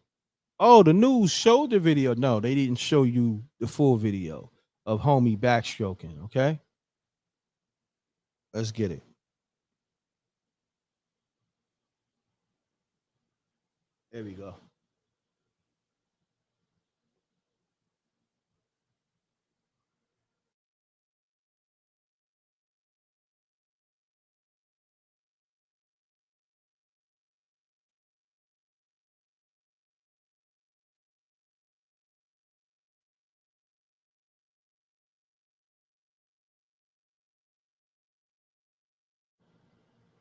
Speaker 4: Oh, the news showed the video. No, they didn't show you the full video of homie backstroking. Okay. Let's get it. There we go.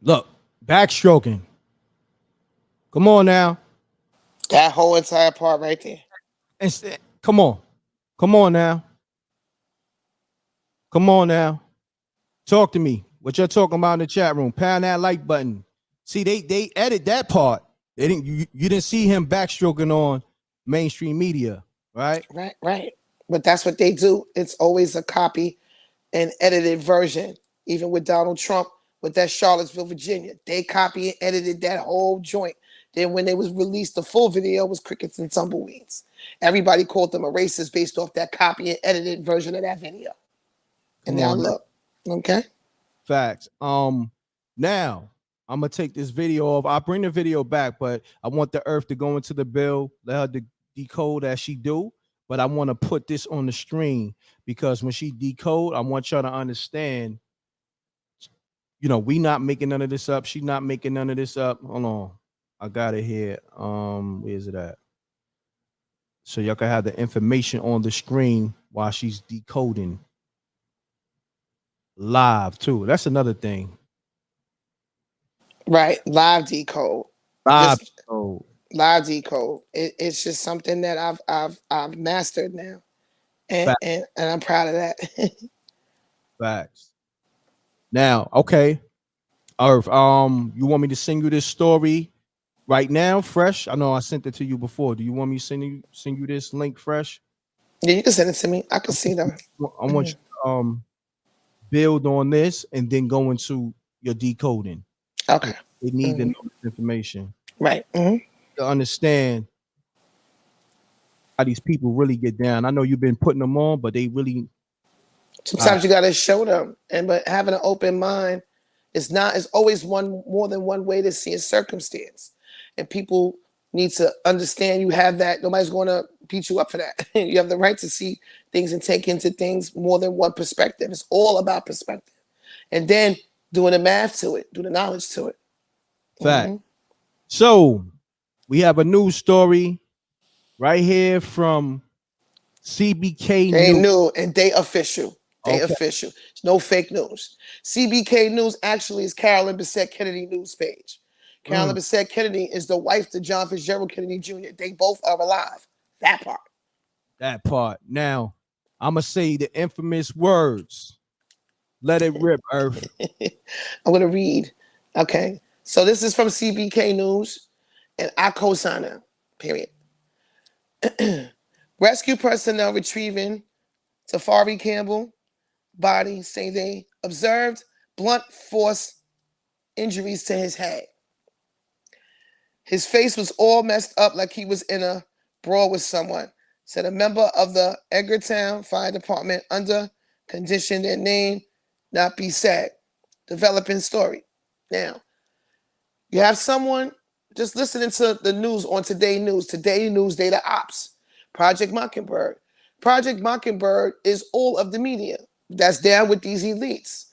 Speaker 4: Look, backstroking. Come on now.
Speaker 5: That whole entire part right there.
Speaker 4: Come on now. Come on now. Talk to me. What you're talking about in the chat room. Pound that like button. See, they edit that part. They didn't. You didn't see him backstroking on mainstream media, right?
Speaker 5: Right. But that's what they do. It's always a copy and edited version. Even with Donald Trump, with that Charlottesville, Virginia, they copy and edited that whole joint. Then when they was released, the full video was crickets and tumbleweeds. Everybody called them a racist based off that copy and edited version of that video. And now look, okay.
Speaker 4: Facts. Now I'm gonna take this video off. I'll bring the video back, but I want the Earth to go into the bill, let her decode as she do. But I want to put this on the screen, because when she decode, I want y'all to understand. You know, we not making none of this up. She's not making none of this up. Hold on, I got it here. Where's it at? So y'all can have the information on the screen while she's decoding live too. That's another thing.
Speaker 5: Right, live decode.
Speaker 4: Live
Speaker 5: decode. It's just something that I've mastered now, and I'm proud of that.
Speaker 4: Facts. Now, okay, Earth. You want me to send you this story right now, fresh? I know I sent it to you before. Do you want me to send you this link fresh?
Speaker 5: Yeah, you can send it to me. I can see them.
Speaker 4: I want you to build on this and then go into your decoding.
Speaker 5: Okay.
Speaker 4: They need to know this information.
Speaker 5: Right.
Speaker 4: To understand how these people really get down. I know you've been putting them on, but they really
Speaker 5: sometimes you gotta show them. But having an open mind, it's always more than one way to see a circumstance. And people need to understand you have that. Nobody's gonna beat you up for that. You have the right to see things and take into things more than one perspective. It's all about perspective. And then doing the math to it, do the knowledge to it.
Speaker 4: Fact. So we have a news story right here from CBK
Speaker 5: News. And they official. They official. It's no fake news. CBK News actually is Carolyn Bessette Kennedy news page. Carolyn Bessette Kennedy is the wife to John Fitzgerald Kennedy Jr. They both are alive. That part.
Speaker 4: That part. Now, I'm going to say the infamous words. Let it rip, Earth.
Speaker 5: I'm going to read. Okay. So this is from CBK News, and I co-sign it, period. Rescue personnel retrieving Tafari Campbell body say they observed blunt force injuries to his head. His face was all messed up like he was in a brawl with someone, said a member of the Edgartown Fire Department under condition their name not be said. Developing story. Now, you have someone just listening to the news on Today News, Data Ops, Project Mockingbird. Project Mockingbird is all of the media that's down with these elites.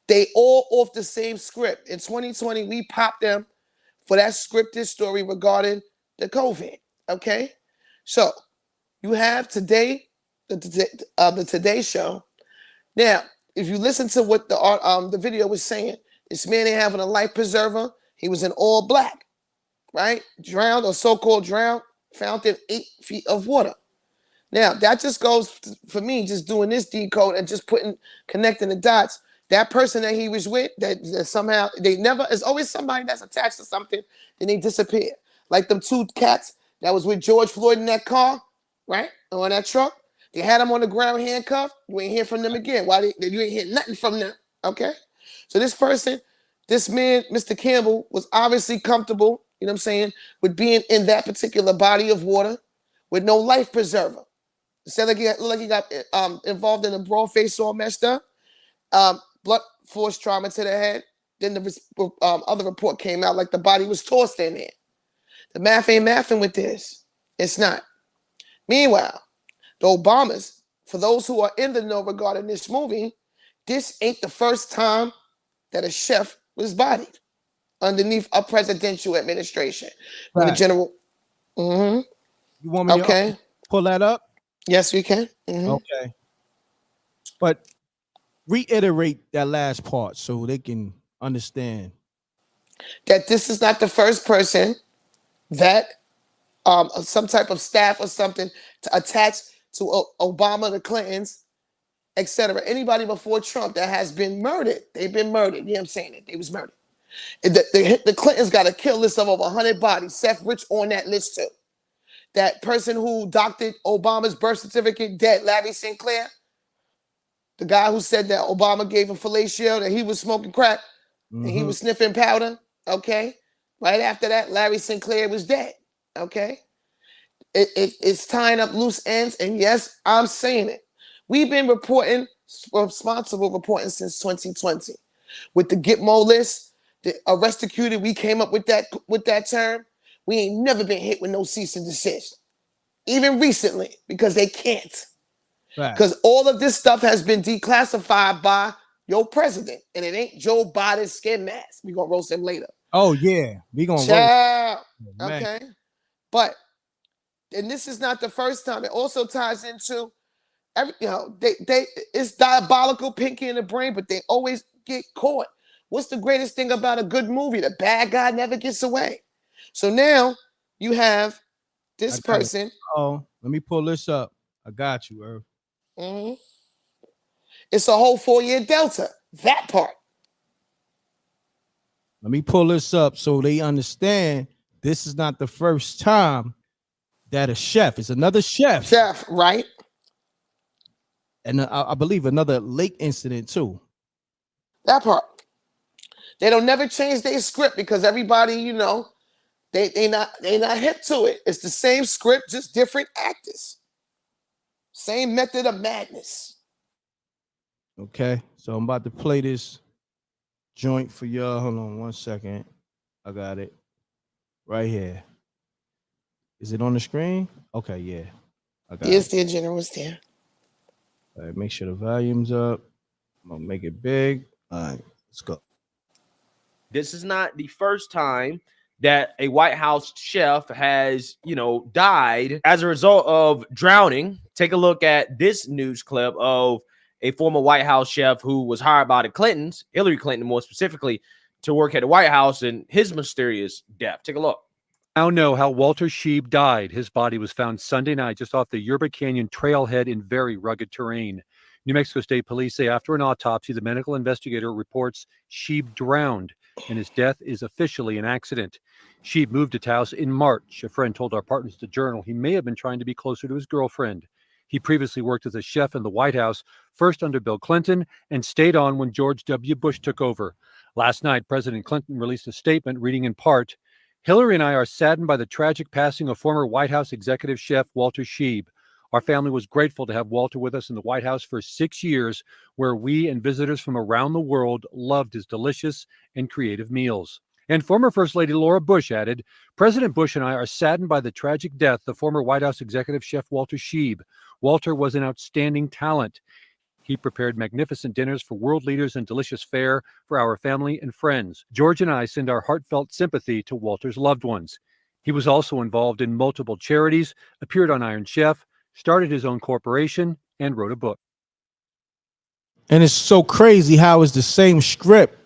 Speaker 5: They all off the same script. In 2020, we popped them for that scripted story regarding the COVID. Okay, so you have today the Today Show. Now, if you listen to what the video was saying, this man ain't having a life preserver. He was in all black, right? Drowned or so-called drowned, found in 8 feet of water. Now, that just goes for me, just doing this decode and just connecting the dots. That person that he was with, that somehow, there's always somebody that's attached to something, then they disappear. Like them 2 cats that was with George Floyd in that car, right? Or in that truck. They had them on the ground handcuffed. You ain't hear from them again. Why you ain't hear nothing from them, okay? So this person, this man, Mr. Campbell, was obviously comfortable, you know what I'm saying, with being in that particular body of water with no life preserver. It said like he got involved in a brawl, face all messed up, blunt force trauma to the head. Then the other report came out like the body was tossed in there. The math ain't mathing with this. It's not. Meanwhile, the Obamas, for those who are in the know regarding this movie, this ain't the first time that a chef was bodied underneath a presidential administration. When the general...
Speaker 4: You want me to pull that up?
Speaker 5: Yes, we can.
Speaker 4: Okay. But reiterate that last part so they can understand.
Speaker 5: That this is not the first person that some type of staff or something to attach to Obama, the Clintons, etc. Anybody before Trump that has been murdered, they've been murdered. You know what I'm saying? They was murdered. The Clintons got a kill list of over 100 bodies. Seth Rich on that list too. That person who doctored Obama's birth certificate dead, Larry Sinclair, the guy who said that Obama gave him fellatio, that he was smoking crack and he was sniffing powder, okay? Right after that, Larry Sinclair was dead, okay? It's tying up loose ends, and yes, I'm saying it. We've been responsible reporting since 2020. With the Gitmo list, the arrested, we came up with that term. We ain't never been hit with no cease and desist. Even recently, because they can't. Because all of this stuff has been declassified by your president. And it ain't Joe Biden's skin mask. We're going to roast him later.
Speaker 4: Oh, yeah. We're going to
Speaker 5: roast him. Okay. But, and this is not the first time. It also ties into, it's diabolical, pinky in the brain, but they always get caught. What's the greatest thing about a good movie? The bad guy never gets away. So now you have this person.
Speaker 4: Oh, let me pull this up. I got you, Irv.
Speaker 5: It's a whole 4-year delta. That part.
Speaker 4: Let me pull this up so they understand this is not the first time that a chef, it's another chef.
Speaker 5: Chef, right?
Speaker 4: And I believe another lake incident too.
Speaker 5: That part. They don't never change their script because everybody, they not hip to it. It's the same script, just different actors. Same method of madness.
Speaker 4: Okay, so I'm about to play this joint for y'all. Hold on 1 second. I got it right here. Is it on the screen? Okay, yeah. I got
Speaker 5: it. Dear General, it's there.
Speaker 4: All right, make sure the volume's up. I'm gonna make it big. All right, let's go.
Speaker 15: This is not the first time that a White House chef has, died as a result of drowning. Take a look at this news clip of a former White House chef who was hired by the Clintons, Hillary Clinton more specifically, to work at the White House and his mysterious death. Take a look.
Speaker 16: Now know how Walter Sheeb died. His body was found Sunday night just off the Yerba Canyon trailhead in very rugged terrain. New Mexico State Police say after an autopsy, the medical investigator reports Sheeb drowned, and his death is officially an accident. Sheeb moved to Taos in March. A friend told our partners at the Journal he may have been trying to be closer to his girlfriend. He previously worked as a chef in the White House, first under Bill Clinton, and stayed on when George W. Bush took over. Last night, President Clinton released a statement reading in part, "Hillary and I are saddened by the tragic passing of former White House executive chef Walter Sheeb. Our family was grateful to have Walter with us in the White House for 6 years, where we and visitors from around the world loved his delicious and creative meals." And former First Lady Laura Bush added, "President Bush and I are saddened by the tragic death of former White House executive chef Walter Sheeb. Walter was an outstanding talent. He prepared magnificent dinners for world leaders and delicious fare for our family and friends. George and I send our heartfelt sympathy to Walter's loved ones. He was also involved in multiple charities, appeared on Iron Chef, started his own corporation, and wrote a book."
Speaker 4: And it's so crazy how it's the same script.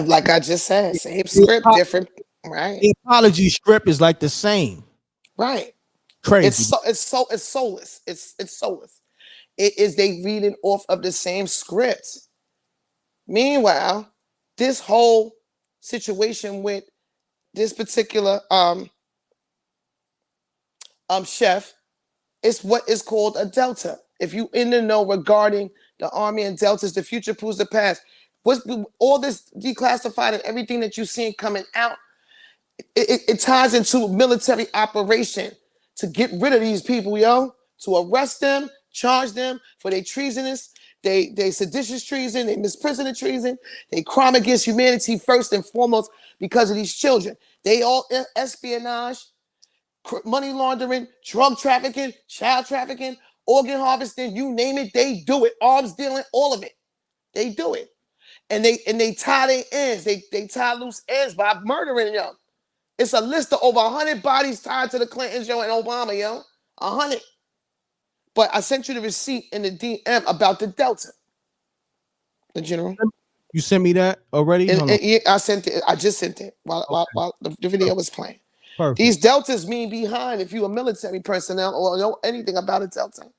Speaker 5: Like I just said, same script, different, right?
Speaker 4: The apology script is like the same.
Speaker 5: Right.
Speaker 4: Crazy.
Speaker 5: It's soulless. It's soulless. It is they reading off of the same script. Meanwhile, this whole situation with this particular chef is what is called a Delta. If you in the know regarding the Army and Deltas, the future proves the past. What's all this declassified and everything that you're seeing coming out? It ties into military operation to get rid of these people, yo, to arrest them, charge them for their treasonous, they seditious treason, they misprision treason, they crime against humanity first and foremost because of these children. They all espionage, money laundering, drug trafficking, child trafficking, organ harvesting, you name it, they do it. Arms dealing, all of it. They do it. And they tie their ends. They tie loose ends by murdering them. It's a list of over 100 bodies tied to the Clintons, yo, and Obama, yo. 100. But I sent you the receipt in the DM about the Delta. The general.
Speaker 4: You sent me that already?
Speaker 5: Yeah, I sent it. I just sent it while the video was playing.
Speaker 4: Perfect.
Speaker 5: These Deltas mean behind if you a military personnel or know anything about a Delta.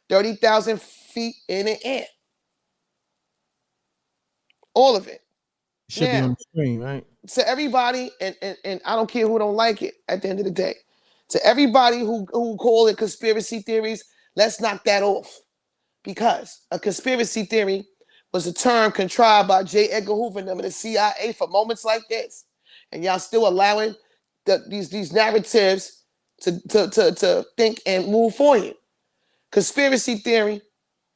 Speaker 5: 30,000 feet in the air. All of it.
Speaker 4: Should be on the screen, right?
Speaker 5: To everybody, and I don't care who don't like it at the end of the day. To everybody who call it conspiracy theories, let's knock that off. Because a conspiracy theory was a term contrived by J. Edgar Hoover and them in the CIA for moments like this. And y'all still allowing these narratives to think and move for you. Conspiracy theory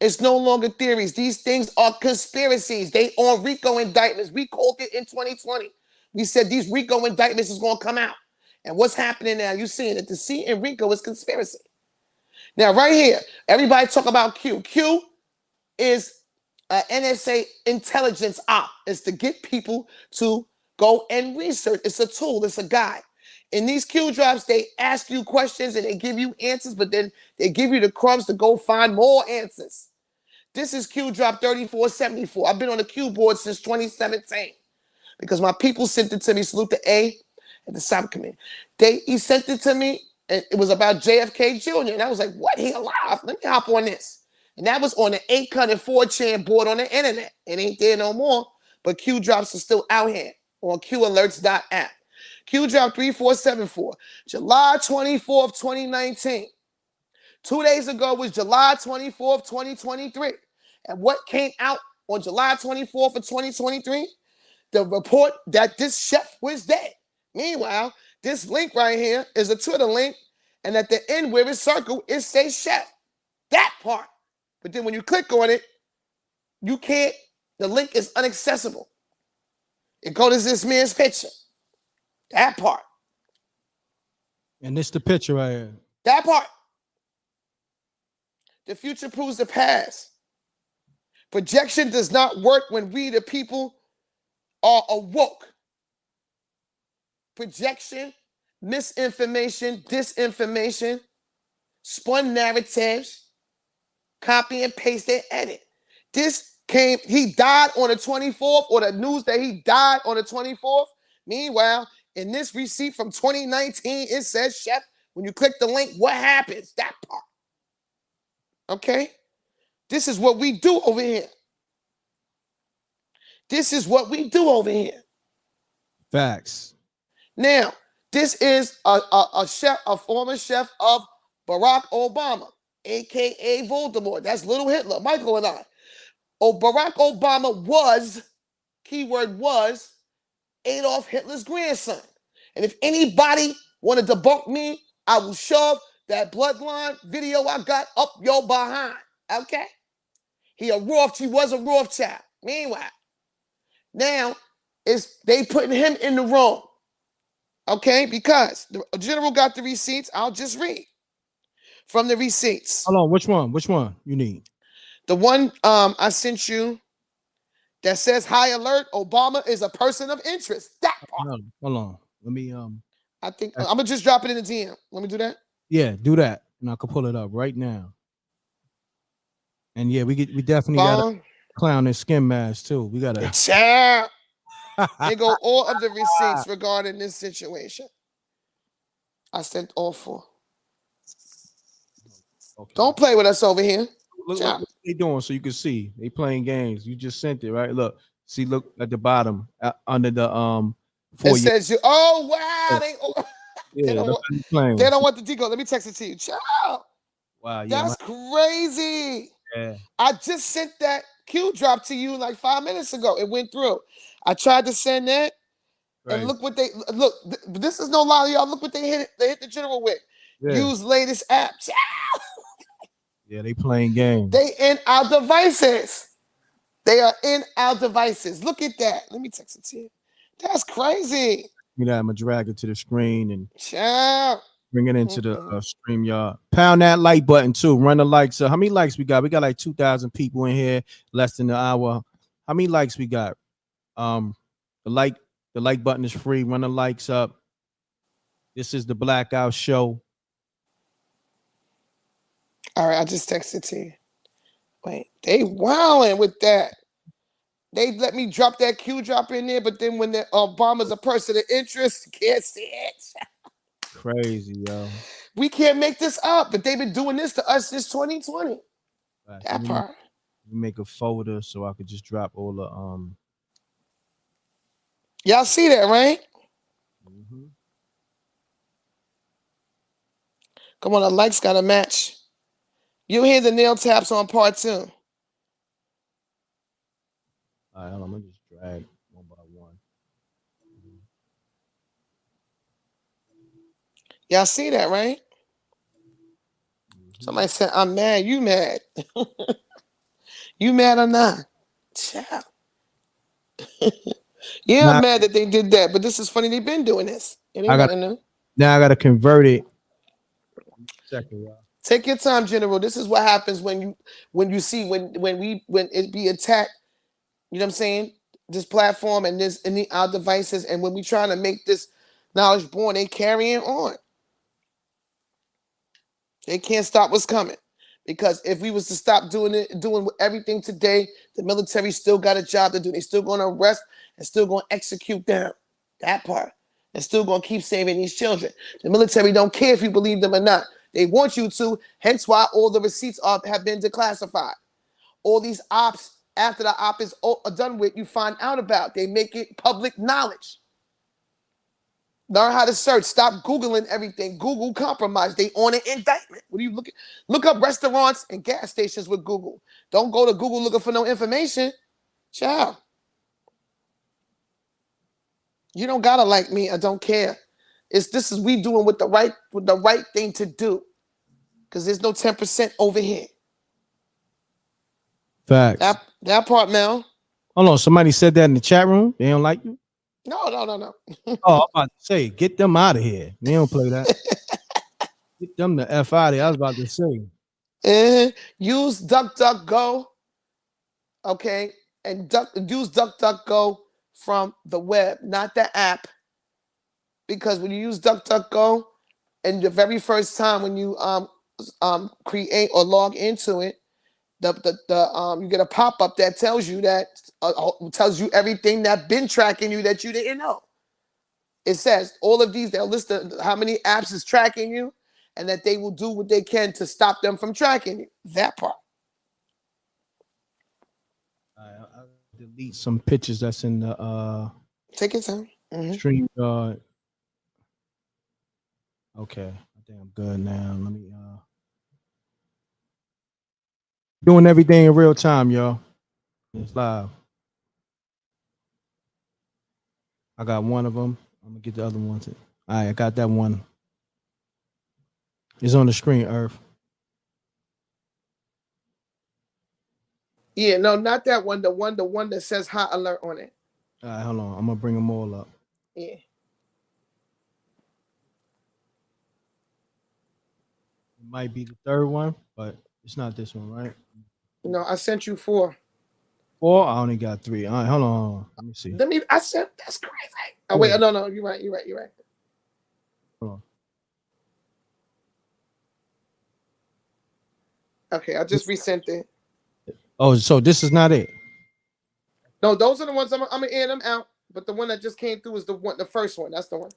Speaker 5: is no longer theories. These things are conspiracies. They on RICO indictments. We called it in 2020. We said these RICO indictments is going to come out. And what's happening now? You're seeing that the C in RICO is conspiracy. Now, right here, everybody talk about Q. Q is NSA intelligence op. It's to get people to go and research. It's a tool. It's a guide. In these Q drops, they ask you questions and they give you answers, but then they give you the crumbs to go find more answers. This is Q drop 3474. I've been on the Q board since 2017 because my people sent it to me. Salute to A and the subcommittee. He sent it to me, and it was about JFK Jr. And I was like, what? He alive? Let me hop on this. And that was on the 804chan board on the internet. It ain't there no more, but Q drops are still out here on qalerts.app. Q drop 3474, July 24th, 2019. 2 days ago was July 24th, 2023. And what came out on July 24th of 2023? The report that this chef was dead. Meanwhile, this link right here is a Twitter link, and at the end where it's circled, it says chef. That part. But then when you click on it, you can't, the link is inaccessible. It goes to this man's picture. That part.
Speaker 4: And this the picture right here.
Speaker 5: That part. The future proves the past. Projection does not work when we, the people, are awoke. Projection, misinformation, disinformation, spun narratives, copy and paste and edit. This he died on the 24th, or the news that he died on the 24th. Meanwhile, in this receipt from 2019, it says, Chef, when you click the link, what happens? That part. Okay? This is what we do over here. This is what we do over here.
Speaker 4: Facts.
Speaker 5: Now, this is a chef, a former chef of Barack Obama, aka Voldemort. That's little Hitler, Michael and I. Barack Obama was, keyword was, Adolf Hitler's grandson. And if anybody want to debunk me, I will shove that bloodline video I got up your behind. Okay? He was a Rothschild. Meanwhile, now they putting him in the wrong. Okay, because the general got the receipts. I'll just read from the receipts.
Speaker 4: Hold on, which one? Which one you need?
Speaker 5: The one I sent you that says high alert, Obama is a person of interest. That part.
Speaker 4: No, hold on. Let me
Speaker 5: I think I'm gonna just drop it in the DM. Let me do that.
Speaker 4: Yeah, do that. And I can pull it up right now. And yeah, we definitely gotta clown this skin mask too. We gotta
Speaker 5: They go all of the receipts regarding this situation. I sent all 4. Okay. Don't play with us over here.
Speaker 4: Look what they doing so you can see. They playing games. You just sent it, right? Look at the bottom under the
Speaker 5: It says you. Oh wow! They don't want the decode. Let me text it to you. Ciao.
Speaker 4: Wow, yeah,
Speaker 5: that's crazy.
Speaker 4: Yeah.
Speaker 5: I just sent that Q drop to you like 5 minutes ago. It went through. I tried to send that, and look what they look. This is no lie, y'all. Look what they hit. They hit the general with. Yeah. Use latest app. Ciao.
Speaker 4: Yeah, they playing games.
Speaker 5: They in our devices. They are in our devices. Look at that. Let me text it to you. That's crazy.
Speaker 4: You know, I'm gonna drag it to the screen and
Speaker 5: Ciao.
Speaker 4: Bring it into the stream, y'all. Pound that like button too. Run the likes. How many likes we got? We got like 2,000 people in here. Less than an hour. How many likes we got? The like button is free. Run the likes up. This is the Blackout Show.
Speaker 5: All right, I just texted to you. Wait, they wilding with that. They let me drop that Q drop in there, but then when the Obama's a person of interest, can't see it.
Speaker 4: Crazy, yo.
Speaker 5: We can't make this up, but they've been doing this to us since 2020. Right, that part.
Speaker 4: Make a folder so I could just drop all the
Speaker 5: Y'all see that, right?
Speaker 4: Mm-hmm.
Speaker 5: Come on, the likes gotta match. You'll hear the nail taps on part 2.
Speaker 4: All right, hold on. I'm gonna just drag one by one.
Speaker 5: Y'all see that, right? Mm-hmm. Somebody said, I'm mad. You mad? You mad or not? Ciao. Yeah, I'm mad that they did that, but this is funny. They've been doing this. It ain't nothing new.
Speaker 4: Now I gotta convert it. Second, y'all.
Speaker 5: Take your time, General. This is what happens when it be attacked. You know what I'm saying? This platform and our devices, and when we trying to make this knowledge born, they carrying on. They can't stop what's coming. Because if we was to stop doing everything today, the military still got a job to do. They still going to arrest and still going to execute them. That part. And still going to keep saving these children. The military don't care if you believe them or not. They want you to. Hence why all the receipts have been declassified. All these ops, after the op is done with, you find out about. They make it public knowledge. Learn how to search. Stop Googling everything. Google compromise. They on an indictment. What are you looking? Look up restaurants and gas stations with Google. Don't go to Google looking for no information. Ciao. You don't gotta like me. I don't care. This is we doing with the right thing to do. Because there's no 10% over here.
Speaker 4: Facts.
Speaker 5: That part, Mel.
Speaker 4: Hold on. Somebody said that in the chat room. They don't like you.
Speaker 5: No.
Speaker 4: Oh, I'm about to say, get them out of here. They don't play that. Get them the F out of here. I was about to say.
Speaker 5: Use DuckDuckGo. Okay. And use DuckDuckGo from the web, not the app. Because when you use DuckDuckGo, and the very first time when you create or log into it, you get a pop-up that tells you everything that been tracking you that you didn't know. It says all of these, they'll list how many apps is tracking you, and that they will do what they can to stop them from tracking you. That part.
Speaker 4: I'll delete some pictures that's in the
Speaker 5: Take your time.
Speaker 4: Stream guard. Okay, I think I'm good now. Let me doing everything in real time, y'all. It's live. I got one of them. I'm gonna get the other one. All right, I got that one. It's on the screen, Earth.
Speaker 5: Yeah, no, not that one. The one that says hot alert on it.
Speaker 4: All right, hold on. I'm gonna bring them all up.
Speaker 5: Yeah.
Speaker 4: It might be the third one, but it's not this one, right?
Speaker 5: No, I sent you 4.
Speaker 4: 4? I only got 3. All right, hold on. Let me see.
Speaker 5: I said that's crazy. Oh wait, no, you're right.
Speaker 4: Hold on.
Speaker 5: Okay, I just resent it.
Speaker 4: Oh, so this is not it.
Speaker 5: No, those are the ones I'm gonna air them out. But the one that just came through is the first one. That's the one.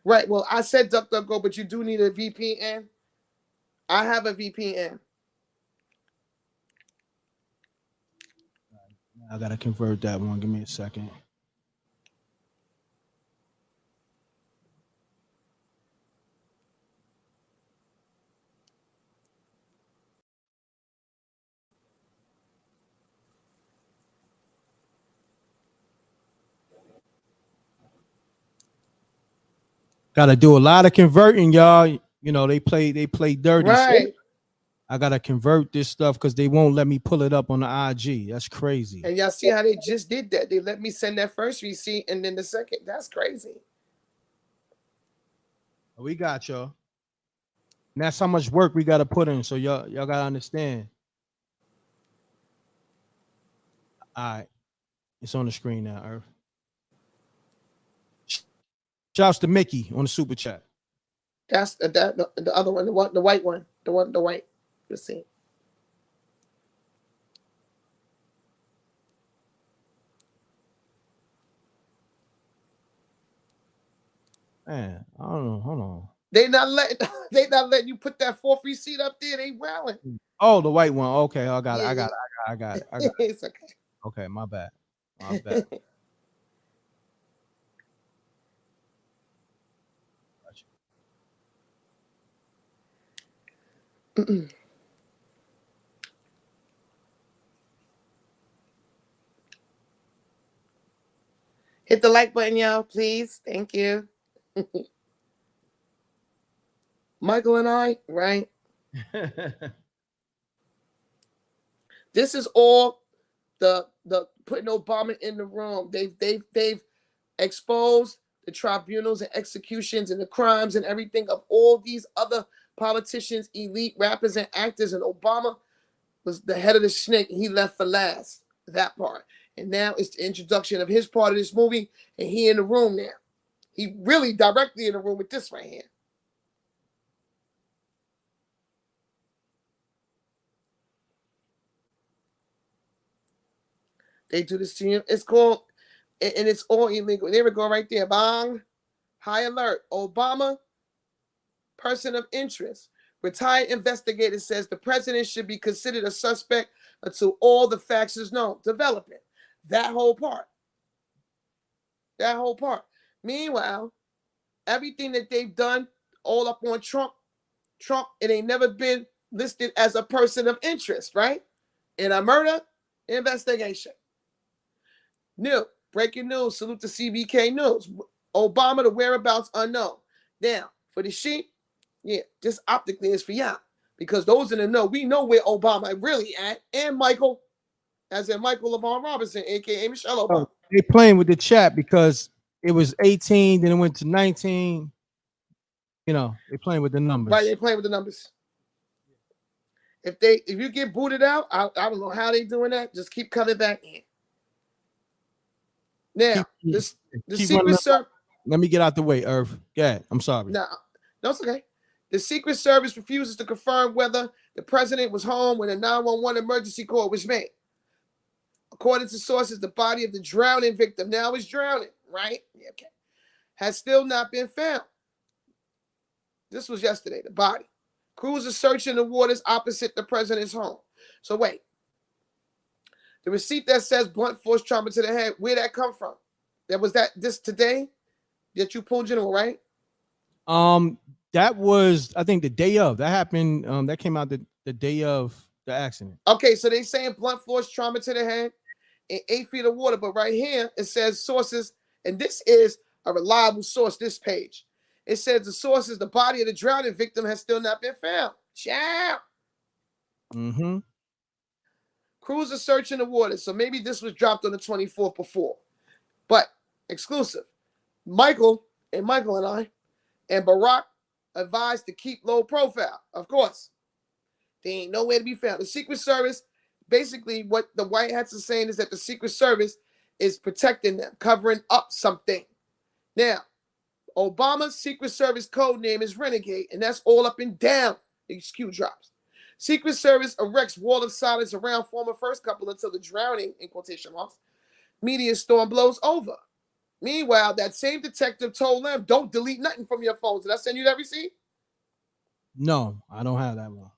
Speaker 5: Right. Well, I said DuckDuckGo, but you do need a VPN. I have a VPN.
Speaker 4: I gotta convert that one. Give me a second. Gotta do a lot of converting, y'all. You know, they play dirty.
Speaker 5: Right.
Speaker 4: So I gotta convert this stuff because they won't let me pull it up on the IG. That's crazy.
Speaker 5: And y'all see how they just did that? They let me send that first receipt and then the second. That's crazy.
Speaker 4: We got y'all. And that's how much work we gotta put in. So y'all gotta understand. All right. It's on the screen now, Earth. Shouts to Mickey on the super chat.
Speaker 5: That's the other one, the white one, the white receipt.
Speaker 4: Man, I don't know. Hold on.
Speaker 5: They not letting you put that 4th receipt up there. They rallying.
Speaker 4: Oh, the white one. Okay, I got it. I got it.
Speaker 5: It's okay.
Speaker 4: Okay, my bad. My bad.
Speaker 5: Hit the like button, y'all, please. Thank you. Michael and I, right? This is all the putting Obama in the room. They've exposed the tribunals and executions and the crimes and everything of all these other politicians, elite rappers and actors, and Obama was the head of the snake and he left for last. That part. And now it's the introduction of his part of this movie, and he in the room now. He really directly in the room with this right here. They do this to you. It's called, and it's all illegal. There we go right there. Bang. High alert. Obama, person of interest. Retired investigator says the president should be considered a suspect until all the facts is known. Develop it. That whole part. That whole part. Meanwhile, everything that they've done all up on Trump, it ain't never been listed as a person of interest, right? In a murder investigation. New breaking news. Salute to CBK News. Obama, the whereabouts unknown. Now, for the sheep, yeah, just optically is for y'all. Because those in the know, we know where Obama really at. And Michael, as in Michael LaVon Robinson, a.k.a. Michelle Obama.
Speaker 4: They playing with the chat because it was 18, then it went to 19. You know, they playing with the numbers.
Speaker 5: Right, they playing with the numbers. If you get booted out, I don't know how they doing that. Just keep coming back in. Now, the Secret Service.
Speaker 4: Let me get out the way, Irv. Yeah, I'm sorry.
Speaker 5: No, it's okay. The Secret Service refuses to confirm whether the president was home when a 911 emergency call was made. According to sources, the body of the drowning victim, now is drowning, right? Yeah, okay. Has still not been found. This was yesterday, the body. Crews are searching the waters opposite the president's home. So wait. The receipt that says blunt force trauma to the head, where'd that come from? This today that you pulled, General, right?
Speaker 4: That was, I think, the day of. That happened, that came out the day of the accident.
Speaker 5: Okay, so they saying blunt force trauma to the head in 8 feet of water, but right here it says sources, and this is a reliable source, this page. It says the sources, the body of the drowning victim has still not been found. Ciao.
Speaker 4: Mm-hmm.
Speaker 5: Crews are searching the waters, so maybe this was dropped on the 24th before. But exclusive. Michael and I and Barack advised to keep low profile. Of course. They ain't nowhere to be found. The Secret Service, basically what the White Hats are saying is that the Secret Service is protecting them, covering up something. Now, Obama's Secret Service code name is Renegade, and that's all up and down these Q drops. Secret Service erects wall of silence around former first couple until the drowning, in quotation marks, media storm blows over. Meanwhile, that same detective told them, don't delete nothing from your phone. Did I send you that receipt?
Speaker 4: No, I don't have that one.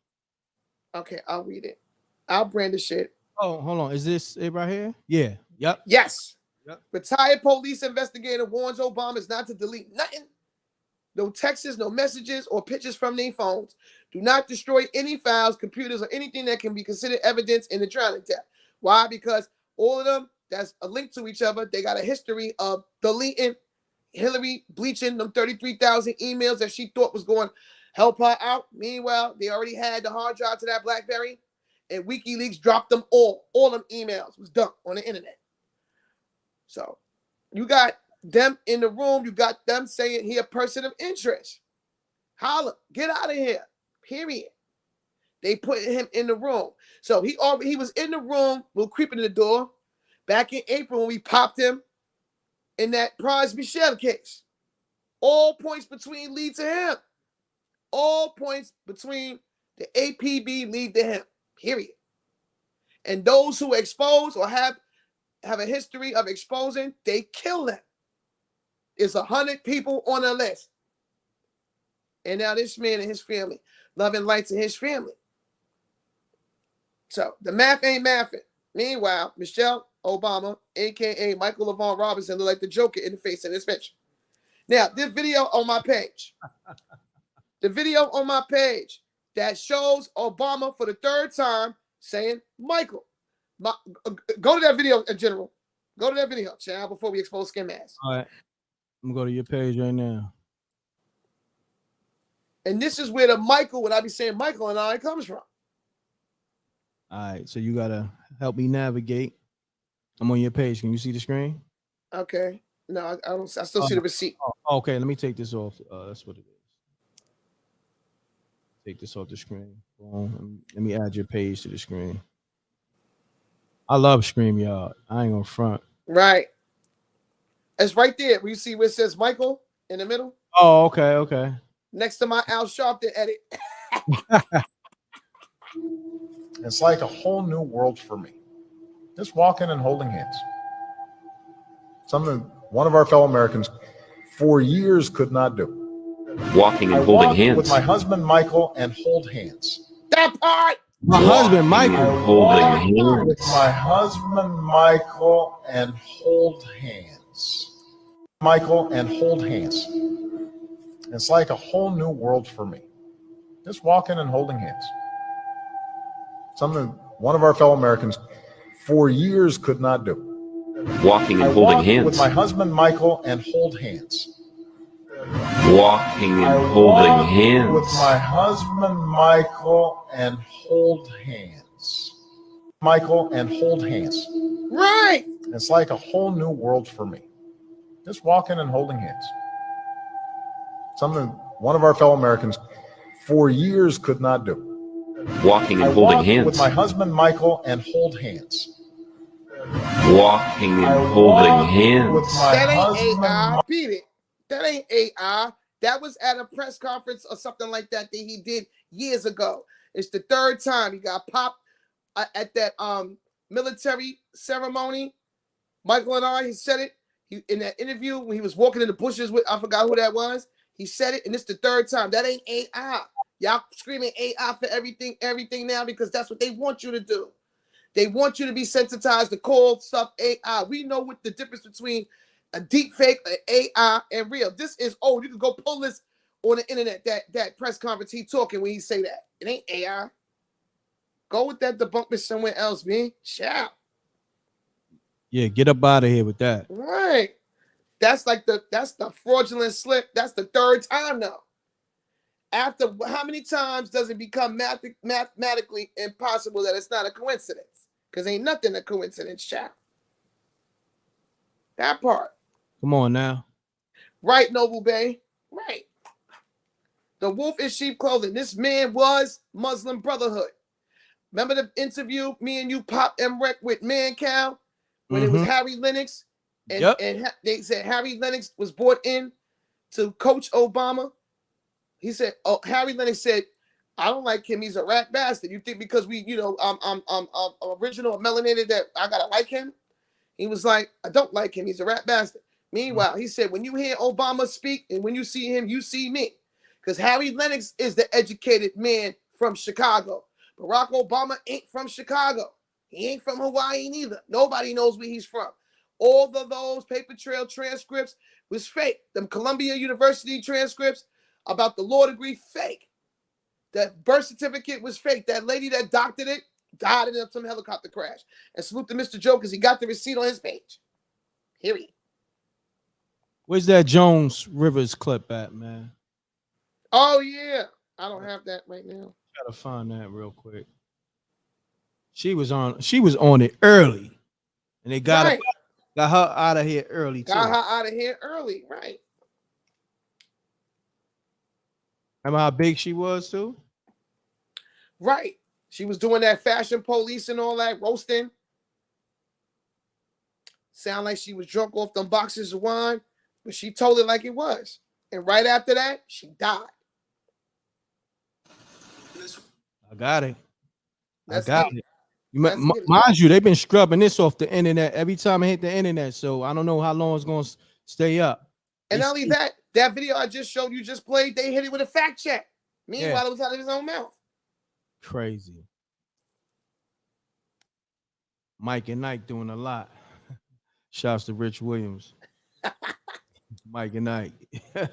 Speaker 5: Okay, I'll read it. I'll brand the shit.
Speaker 4: Oh, hold on. Is this it right here? Yeah. Yep.
Speaker 5: Yes.
Speaker 4: Yep.
Speaker 5: Retired police investigator warns Obama not to delete nothing. No texts, no messages, or pictures from their phones. Do not destroy any files, computers, or anything that can be considered evidence in the drowning death. Why? Because all of them that's a link to each other. They got a history of deleting Hillary, bleaching them 33,000 emails that she thought was going to help her out. Meanwhile, they already had the hard drive to that BlackBerry, and WikiLeaks dropped them all. All them emails was dumped on the internet. So you got them in the room. You got them saying he a person of interest. Holla, get out of here. Period. They put him in the room. So he was in the room, little creeping in the door, back in April when we popped him in that Prize Michelle case. All points between lead to him. All points between the APB lead to him. Period. And those who expose or have a history of exposing, they kill them. It's 100 people on the list. And now this man and his family, loving lights in his family. So the math ain't mathing. Meanwhile, Michelle Obama, a.k.a. Michael LaVaughn Robinson, look like the Joker in the face in this picture. Now, this video on my page. The video on my page that shows Obama for the third time saying, Michael. Go to that video in general. Go to that video, child, before we expose skin mask.
Speaker 4: All right. I'm going to go to your page right now.
Speaker 5: And this is where the Michael, when I be saying Michael and I, comes from.
Speaker 4: All right. So you got to help me navigate. I'm on your page. Can you see the screen?
Speaker 5: Okay. No, I don't. I still see the receipt.
Speaker 4: Okay. Let me take this off. That's what it is. Take this off the screen. Boom. Let me add your page to the screen. I love StreamYard. I ain't gonna front.
Speaker 5: Right. It's right there. We see where it says Michael in the middle.
Speaker 4: Oh, okay, okay.
Speaker 5: Next to my Al Sharpton edit.
Speaker 12: It's like a whole new world for me. Just walking and holding hands. Something one of our fellow Americans for years could not do.
Speaker 17: Walking and holding hands.
Speaker 12: With my husband, Michael, and hold hands.
Speaker 5: That part.
Speaker 4: My husband, Michael.
Speaker 17: Holding hands.
Speaker 12: With my husband, Michael, and hold hands. Michael, and hold hands. It's like a whole new world for me. Just walking and holding hands. Something one of our fellow Americans for years could not do.
Speaker 17: Walking and holding hands.
Speaker 12: With my husband, Michael, and hold hands.
Speaker 17: Walking and holding hands.
Speaker 12: With my husband, Michael, and hold hands. Michael, and hold hands.
Speaker 5: Right.
Speaker 12: It's like a whole new world for me. Just walking and holding hands. Something one of our fellow Americans for years could not do.
Speaker 17: Walking and holding hands.
Speaker 12: With my husband, Michael, and hold hands.
Speaker 17: Walking and holding hands.
Speaker 12: With my
Speaker 5: That ain't
Speaker 12: husband,
Speaker 5: AI. Beat it. That ain't AI. That was at a press conference or something like that he did years ago. It's the third time he got popped at that military ceremony. Michael and I, he said it. In that interview when he was walking in the bushes with, I forgot who that was. He said it, and it's the third time. That ain't AI. Y'all screaming AI for everything now because that's what they want you to do. They want you to be sensitized to call stuff AI. We know what the difference between a deep fake, an AI, and real. This is old. You can go pull this on the internet, that press conference he talking when he say that. It ain't AI. Go with that debunker somewhere else, man. Shout.
Speaker 4: Yeah, get up out of here with that.
Speaker 5: Right. That's the fraudulent slip. That's the third time now. After how many times does it become mathematically impossible that it's not a coincidence? Because ain't nothing a coincidence, child. That part.
Speaker 4: Come on now.
Speaker 5: Right, Noble Bay. Right. The wolf in sheep clothing. This man was Muslim Brotherhood. Remember the interview me and you Pop M.Reck with Man Cow when it was Harry Lennox? And they said Harry Lennox was brought in to coach Obama. He said, Harry Lennox said, I don't like him. He's a rat bastard. You think because we, I'm original or melanated that I gotta like him? He was like, I don't like him. He's a rat bastard. Meanwhile, he said, when you hear Obama speak and when you see him, you see me. Because Harry Lennox is the educated man from Chicago. Barack Obama ain't from Chicago. He ain't from Hawaii neither. Nobody knows where he's from. All of those paper trail transcripts was fake. Them Columbia University transcripts about the law degree, fake. That birth certificate was fake. That lady that doctored it died in some helicopter crash. And salute to Mr. Joe because he got the receipt on his page. Period.
Speaker 4: Where's that Jones Rivers clip at, man?
Speaker 5: Oh, yeah. I don't have that right now.
Speaker 4: Gotta find that real quick. She was on it early. And they got her out of here early, too.
Speaker 5: Got her out of here early, right.
Speaker 4: Remember how big she was, too?
Speaker 5: Right. She was doing that fashion police and all that, roasting. Sound like she was drunk off them boxes of wine, but she told it like it was. And right after that, she died.
Speaker 4: I got it. Mind you, they've been scrubbing this off the internet every time I hit the internet, so I don't know how long it's going to stay up.
Speaker 5: And not only that, that video I just showed you just played, they hit it with a fact check. Meanwhile, it was out of his own mouth.
Speaker 4: Crazy. Mike and Ike doing a lot. Shouts to Rich Williams. Mike and Ike. Let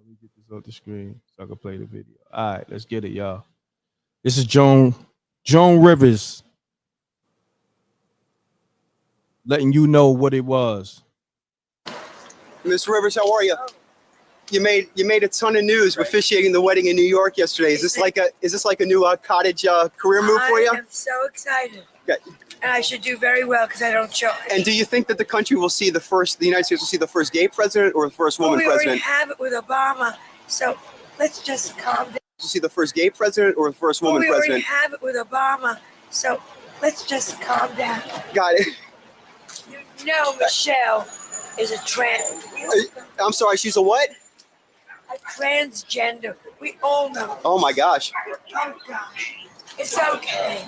Speaker 4: me get this off the screen so I can play the video. All right, let's get it, y'all. This is Joan Rivers letting you know what it was.
Speaker 18: Miss Rivers, how are you? You made a ton of news officiating the wedding in New York yesterday. Is this like a new cottage career move for you?
Speaker 19: I am so excited.
Speaker 18: Okay.
Speaker 19: And I should do very well because I don't charge.
Speaker 18: And do you think that the country will see the United States will see the first gay president or the first woman president?
Speaker 19: We already have it with Obama, so let's just calm down.
Speaker 18: To see the first gay president or the first woman president?
Speaker 19: We already have it with Obama, so let's just calm down.
Speaker 18: Got it.
Speaker 19: You know Michelle is a trans.
Speaker 18: I'm sorry, she's a what?
Speaker 19: A transgender. We all know.
Speaker 18: Oh my gosh.
Speaker 19: Oh gosh. It's okay.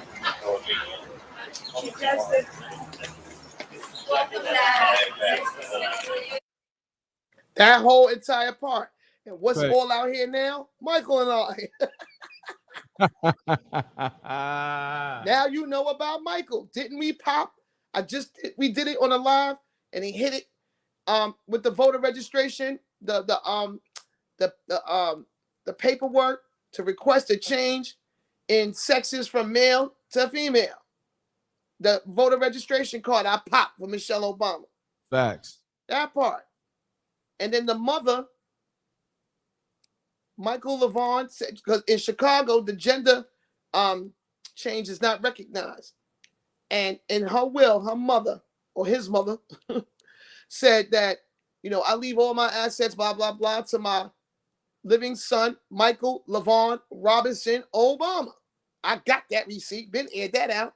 Speaker 19: She does this.
Speaker 5: That whole entire part. And what's all out here now? Michael and I. Now you know about Michael. Didn't we pop? We did it on a live and he hit it with the voter registration, the paperwork to request a change in sexes from male to female. The voter registration card I popped for Michelle Obama.
Speaker 4: Facts.
Speaker 5: That part. And then the mother, Michael Levon, said, because in Chicago, the gender change is not recognized. And in her will, her mother or his mother said that, I leave all my assets, blah, blah, blah, to my living son, Michael Levon Robinson Obama. I got that receipt, been aired that out.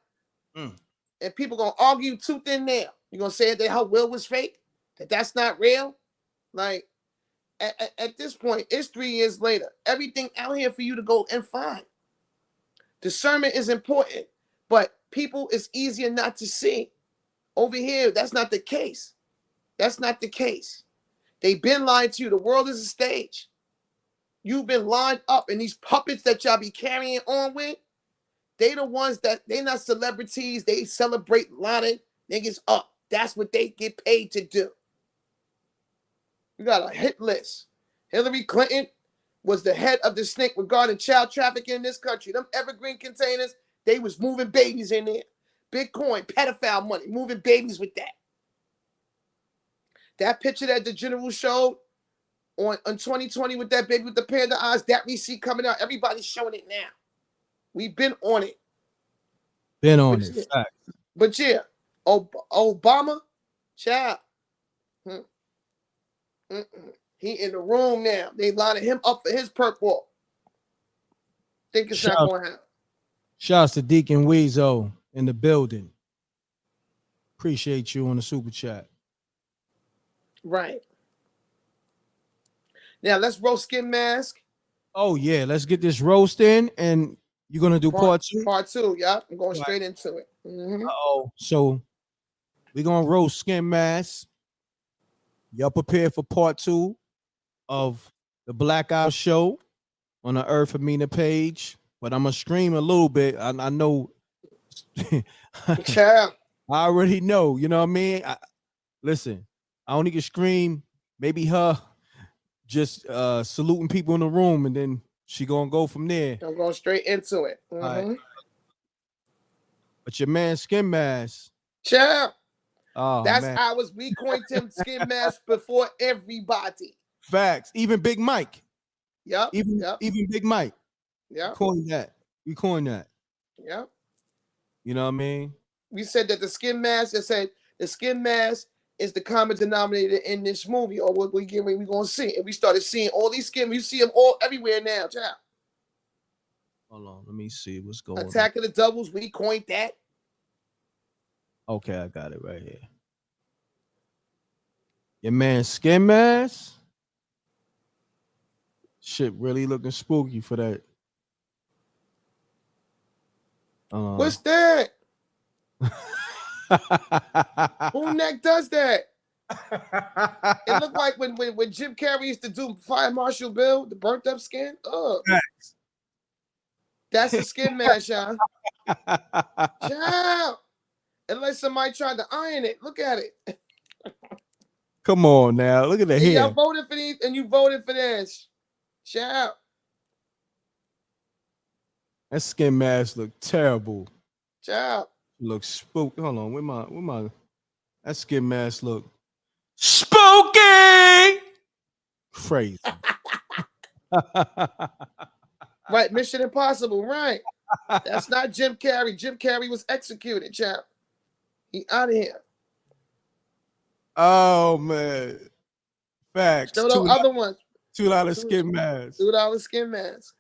Speaker 5: And people going to argue tooth and nail. You're going to say that her will was fake? That's not real? Like, at this point, it's 3 years later. Everything out here for you to go and find. Discernment is important, but people, it's easier not to see. Over here, that's not the case. That's not the case. They've been lying to you. The world is a stage. You've been lined up, and these puppets that y'all be carrying on with, they the ones that, they not celebrities. They celebrate lining niggas up. That's what they get paid to do. You got a hit list. Hillary Clinton was the head of the snake regarding child trafficking in this country. Them evergreen containers, they was moving babies in there. Bitcoin, pedophile money, moving babies with that. That picture that the general showed on 2020 with that baby with the panda eyes, that receipt coming out, everybody's showing it now. We've been on it.
Speaker 4: Been on it. Fact.
Speaker 5: But yeah, Obama, child. He in the room now. They lining him up for his perk walk. Think it's not going to happen.
Speaker 4: Shouts to Deacon Weezo in the building. Appreciate you on the super chat.
Speaker 5: Right. Now let's roast Skin Mask.
Speaker 4: Oh yeah, let's get this roast in, and you're gonna do part 2.
Speaker 5: Part 2, yeah. I'm going straight into it.
Speaker 4: So we're gonna roast Skin Mask. Y'all prepare for part 2 of the Blackout Show on the Earth Amina page. But I'm gonna stream a little bit. I know.
Speaker 5: Child.
Speaker 4: I already know. You know what I mean? Listen, I only can scream. Maybe her just saluting people in the room, and then she gonna go from there.
Speaker 5: I'm going straight into it.
Speaker 4: Right. But your man Skin Mask.
Speaker 5: Child.
Speaker 4: Oh,
Speaker 5: that's
Speaker 4: man.
Speaker 5: how we coined him Skin Mask before everybody.
Speaker 4: Facts. Even Big Mike.
Speaker 5: Yep.
Speaker 4: Even Big Mike.
Speaker 5: Yeah.
Speaker 4: We coined that.
Speaker 5: Yep.
Speaker 4: You know what I mean?
Speaker 5: We said that the Skin Mask, the Skin Mask is the common denominator in this movie, or what we're gonna see. And we started seeing all these skin. You see them all everywhere now, child.
Speaker 4: Hold on, let me see what's going on.
Speaker 5: Attack of the Doubles, we coined that.
Speaker 4: Okay, I got it right here. Your man Skin Mask. Shit really looking spooky for that.
Speaker 5: What's that? Who neck does that? It looked like when Jim Carrey used to do Fire Marshal Bill, the burnt up skin. That's the Skin Mask, y'all. Child. Unless somebody tried to iron it. Look at it.
Speaker 4: Come on now. Look at the hair.
Speaker 5: Y'all voted for these and you voted for this. Child.
Speaker 4: That Skin Mask look terrible.
Speaker 5: Child.
Speaker 4: Looks spooky. Hold on. Where my that Skin Mask look spooky. Crazy.
Speaker 5: Right, Mission Impossible, right. That's not Jim Carrey. Jim Carrey was executed, child. He out of here.
Speaker 4: Oh man. Facts.
Speaker 5: Show the other ones.
Speaker 4: $2 Skin Mask.
Speaker 5: $2 Skin Mask.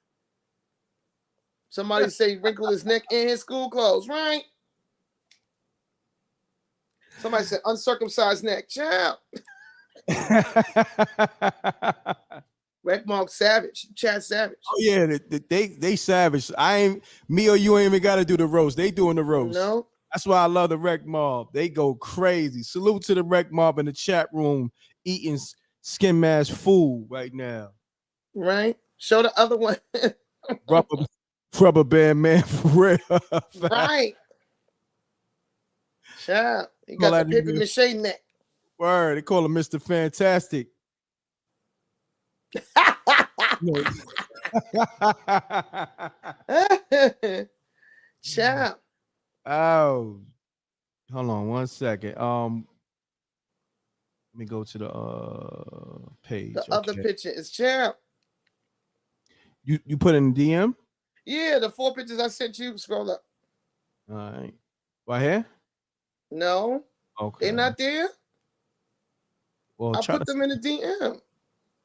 Speaker 5: Somebody say wrinkle his neck in his school clothes, right? Somebody said uncircumcised neck. Child. Wreckmark Savage. Chad Savage.
Speaker 4: Oh yeah, they savage. Me or you ain't even gotta do the roast. They doing the roast.
Speaker 5: No.
Speaker 4: That's why I love the Wreck Mob. They go crazy. Salute to the Wreck Mob in the chat room eating Skin Mask food right now.
Speaker 5: Right. Show the other one.
Speaker 4: Rubber band man for real.
Speaker 5: Right. Child. He got the paper mache neck.
Speaker 4: Word. They call him Mr. Fantastic.
Speaker 5: Child.
Speaker 4: Oh, hold on 1 second. Let me go to the page.
Speaker 5: The other picture is child.
Speaker 4: You put in DM?
Speaker 5: Yeah, the 4 pictures I sent you. Scroll up.
Speaker 4: All right. Right here?
Speaker 5: No.
Speaker 4: Okay.
Speaker 5: They're not there.
Speaker 4: Well,
Speaker 5: I put them in the DM.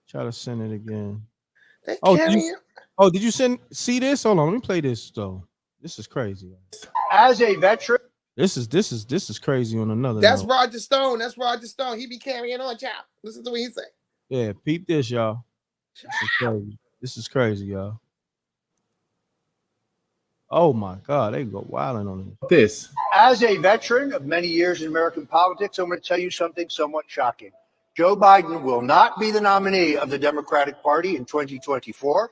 Speaker 4: Try to send it again.
Speaker 5: They
Speaker 4: did you see this? Hold on, let me play this though. This is crazy.
Speaker 20: As a veteran,
Speaker 4: this is crazy on another.
Speaker 5: That's
Speaker 4: note.
Speaker 5: Roger Stone. That's Roger Stone. He be carrying on, child. Listen to what he say.
Speaker 4: Yeah, peep this, y'all. This is crazy. This is crazy, y'all. Oh my God, they go wilding on
Speaker 20: this. As a veteran of many years in American politics, I'm going to tell you something somewhat shocking. Joe Biden will not be the nominee of the Democratic Party in 2024.